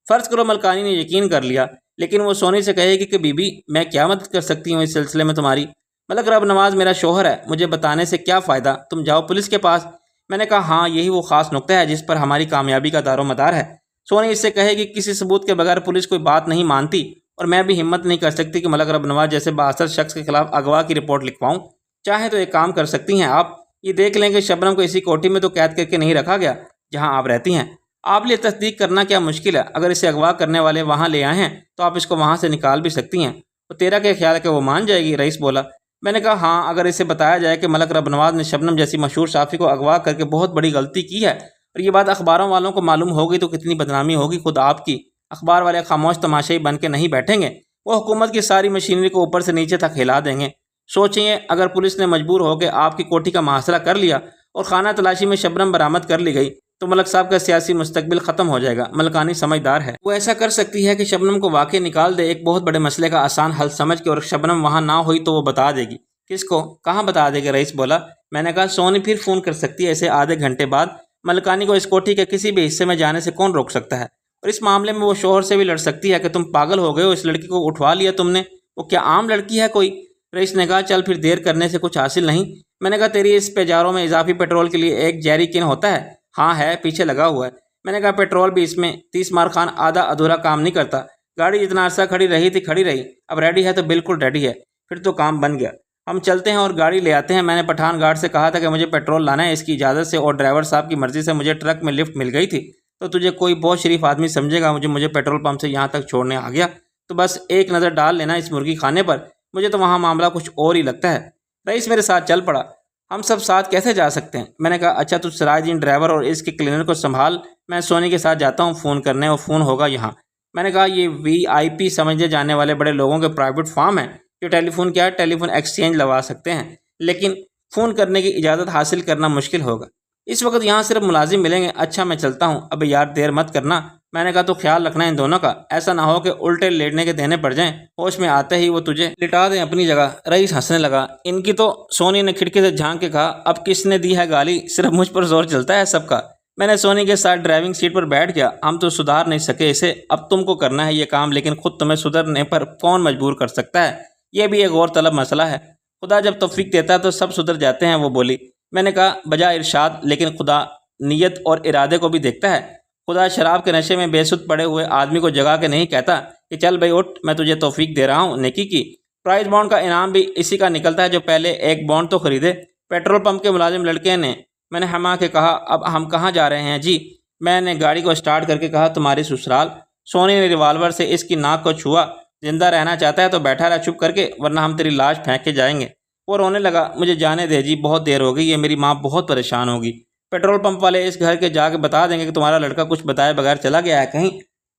فرض کرو ملکانی نے یقین کر لیا، لیکن وہ سونی سے کہے گی کہ بی بی میں کیا مدد کر سکتی ہوں اس سلسلے میں تمہاری؟ ملک رب نواز میرا شوہر ہے، مجھے بتانے سے کیا فائدہ، تم جاؤ پولیس کے پاس۔ میں نے کہا ہاں یہی وہ خاص نقطہ ہے جس پر ہماری کامیابی کا دار و مدار ہے۔ سونی اس سے کہے گی کسی ثبوت کے بغیر پولیس کوئی بات نہیں مانتی، اور میں بھی ہمت نہیں کر سکتی کہ ملک رب نواز جیسے بااثر شخص کے خلاف اغوا کی رپورٹ لکھواؤں۔ چاہیں تو ایک کام کر سکتی ہیں آپ، یہ دیکھ لیں کہ شبنم کو اسی کوٹھی میں تو قید کر کے نہیں رکھا گیا جہاں آپ رہتی ہیں۔ آپ لیے تصدیق کرنا کیا مشکل ہے؟ اگر اسے اغوا کرنے والے وہاں لے آئے ہیں تو آپ اس کو وہاں سے نکال بھی سکتی ہیں۔ تو تیرا کیا خیال ہے کہ وہ مان جائے گی؟ رئیس بولا۔ میں نے کہا ہاں، اگر اسے بتایا جائے کہ ملک رب نواز نے شبنم جیسی مشہور صحافی کو اغوا کر کے بہت بڑی غلطی کی ہے، اور یہ بات اخباروں والوں کو معلوم ہوگی تو کتنی بدنامی ہوگی خود آپ کی۔ اخبار والے خاموش تماشائی بن کے نہیں بیٹھیں گے، وہ حکومت کی ساری مشینری کو اوپر سے نیچے تک ہلا دیں گے۔ سوچیں اگر پولیس نے مجبور ہو کے آپ کی کوٹھی کا محاصرہ کر لیا اور خانہ تلاشی میں شبنم برآمد کر لی گئی تو ملک صاحب کا سیاسی مستقبل ختم ہو جائے گا۔ ملکانی سمجھدار ہے، وہ ایسا کر سکتی ہے کہ شبنم کو واقع نکال دے، ایک بہت بڑے مسئلے کا آسان حل سمجھ کے، اور شبنم وہاں نہ ہوئی تو وہ بتا دے گی۔ کس کو؟ کہاں بتا دے گی؟ رئیس بولا۔ میں نے کہا سونی پھر فون کر سکتی ہے اسے آدھے گھنٹے بعد۔ ملکانی کو اس کوٹھی کے کسی بھی حصے میں جانے سے کون روک سکتا ہے؟ اور اس معاملے میں وہ شوہر سے بھی لڑ سکتی ہے کہ تم پاگل ہو گئے ہو، اس لڑکی کو اٹھوا لیا تم نے، وہ کیا عام لڑکی ہے کوئی؟ رئیس نے کہا چل پھر دیر کرنے سے کچھ حاصل نہیں۔ میں نے کہا تیری اس پیجاروں میں اضافی پیٹرول کے لیے ایک جیری کن ہوتا ہے؟ ہاں ہے، پیچھے لگا ہوا ہے۔ میں نے کہا پیٹرول بھی اس میں 30 مار خان آدھا ادھورا کام نہیں کرتا۔ گاڑی جتنا عرصہ کھڑی رہی تھی کھڑی رہی، اب ریڈی ہے تو بالکل ریڈی ہے، پھر تو کام بن گیا۔ ہم چلتے ہیں اور گاڑی لے آتے ہیں۔ میں نے پٹھان گارڈ سے کہا تھا کہ مجھے پیٹرول لانا ہے، اس کی اجازت سے اور ڈرائیور صاحب کی مرضی سے مجھے ٹرک میں لفٹ مل گئی تھی، تو تجھے کوئی بہت شریف آدمی سمجھے گا، مجھے پیٹرول پمپ سے یہاں تک چھوڑنے آ گیا، تو بس ایک نظر ڈال لینا اس مرغی خانے پر، مجھے تو وہاں معاملہ کچھ اور ہی لگتا ہے۔ رئیس میرے ساتھ چل پڑا۔ ہم سب ساتھ کیسے جا سکتے ہیں؟ میں نے کہا اچھا تو سراج دین ڈرائیور اور اس کے کلینر کو سنبھال، میں سونی کے ساتھ جاتا ہوں فون کرنے، اور فون ہوگا یہاں۔ میں نے کہا یہ VIP سمجھے جانے والے بڑے لوگوں کے پرائیویٹ فارم ہیں، جو ٹیلی فون کیا ٹیلی فون ایکسچینج لگوا سکتے ہیں، لیکن فون کرنے کی اجازت حاصل کرنا مشکل ہوگا۔ اس وقت یہاں صرف ملازم ملیں گے۔ اچھا میں چلتا ہوں، اب یار دیر مت کرنا۔ میں نے کہا تو خیال رکھنا ان دونوں کا، ایسا نہ ہو کہ الٹے لیٹنے کے دینے پڑ جائیں، ہوش میں آتے ہی وہ تجھے لٹا دیں اپنی جگہ۔ رئیس ہنسنے لگا۔ ان کی تو سونی نے کھڑکی سے جھانک کے کہا اب کس نے دی ہے گالی، صرف مجھ پر زور چلتا ہے سب کا۔ میں نے سونی کے ساتھ ڈرائیونگ سیٹ پر بیٹھ گیا۔ ہم تو سدھار نہیں سکے اسے، اب تم کو کرنا ہے یہ کام، لیکن خود تمہیں سدھرنے پر کون مجبور کر سکتا ہے؟ یہ بھی ایک غور طلب مسئلہ ہے۔ خدا جب توفیق دیتا ہے تو سب سدھر جاتے ہیں، وہ بولی۔ میں نے کہا بجا ارشاد، لیکن خدا نیت اور ارادے کو بھی دیکھتا ہے۔ خدا شراب کے نشے میں بے سود پڑے ہوئے آدمی کو جگا کے نہیں کہتا کہ چل بھائی اٹھ، میں تجھے توفیق دے رہا ہوں نیکی کی۔ پرائز بانڈ کا انعام بھی اسی کا نکلتا ہے جو پہلے ایک بانڈ تو خریدے۔ پیٹرول پمپ کے ملازم لڑکے نے میں نے ہما کے کہا اب ہم کہاں جا رہے ہیں جی؟ میں نے گاڑی کو سٹارٹ کر کے کہا تمہاری سسرال۔ سونی نے ریوالور سے اس کی ناک کو چھوا۔ زندہ رہنا چاہتا ہے تو بیٹھا رہ چپ کر کے، ورنہ ہم تیری لاش پھینک کے جائیں گے۔ وہ رونے لگا، مجھے جانے دے جی، بہت دیر ہو گئی ہے، میری ماں بہت پریشان ہوگی۔ پیٹرول پمپ والے اس گھر کے جا کے بتا دیں گے کہ تمہارا لڑکا کچھ بتائے بغیر چلا گیا ہے کہیں۔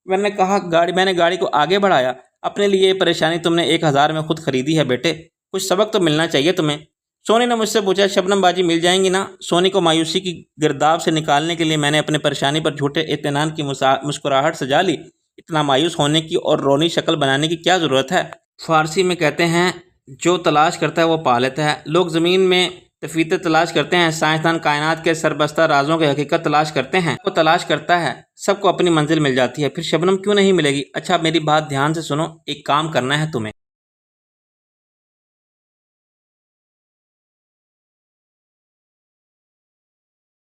میں نے گاڑی کو آگے بڑھایا۔ اپنے لیے یہ پریشانی تم نے 1000 میں خود خریدی ہے بیٹے، کچھ سبق تو ملنا چاہیے تمہیں۔ سونی نے مجھ سے پوچھا شبنم باجی مل جائیں گی نا؟ سونی کو مایوسی کی گرداب سے نکالنے کے لیے میں نے اپنے پریشانی پر جھوٹے اطمینان کی مسکراہٹ سجا لی۔ اتنا مایوس ہونے کی اور رونی شکل بنانے کی کیا ضرورت ہے؟ فارسی میں کہتے ہیں جو تلاش کرتا ہے وہ پا لیتا ہے۔ لوگ زمین میں تفیتے تلاش کرتے ہیں، سائنسدان کائنات کے سربستہ رازوں کی حقیقت تلاش کرتے ہیں۔ وہ تلاش کرتا ہے، سب کو اپنی منزل مل جاتی ہے، پھر شبنم کیوں نہیں ملے گی؟ اچھا میری بات دھیان سے سنو، ایک کام کرنا ہے تمہیں۔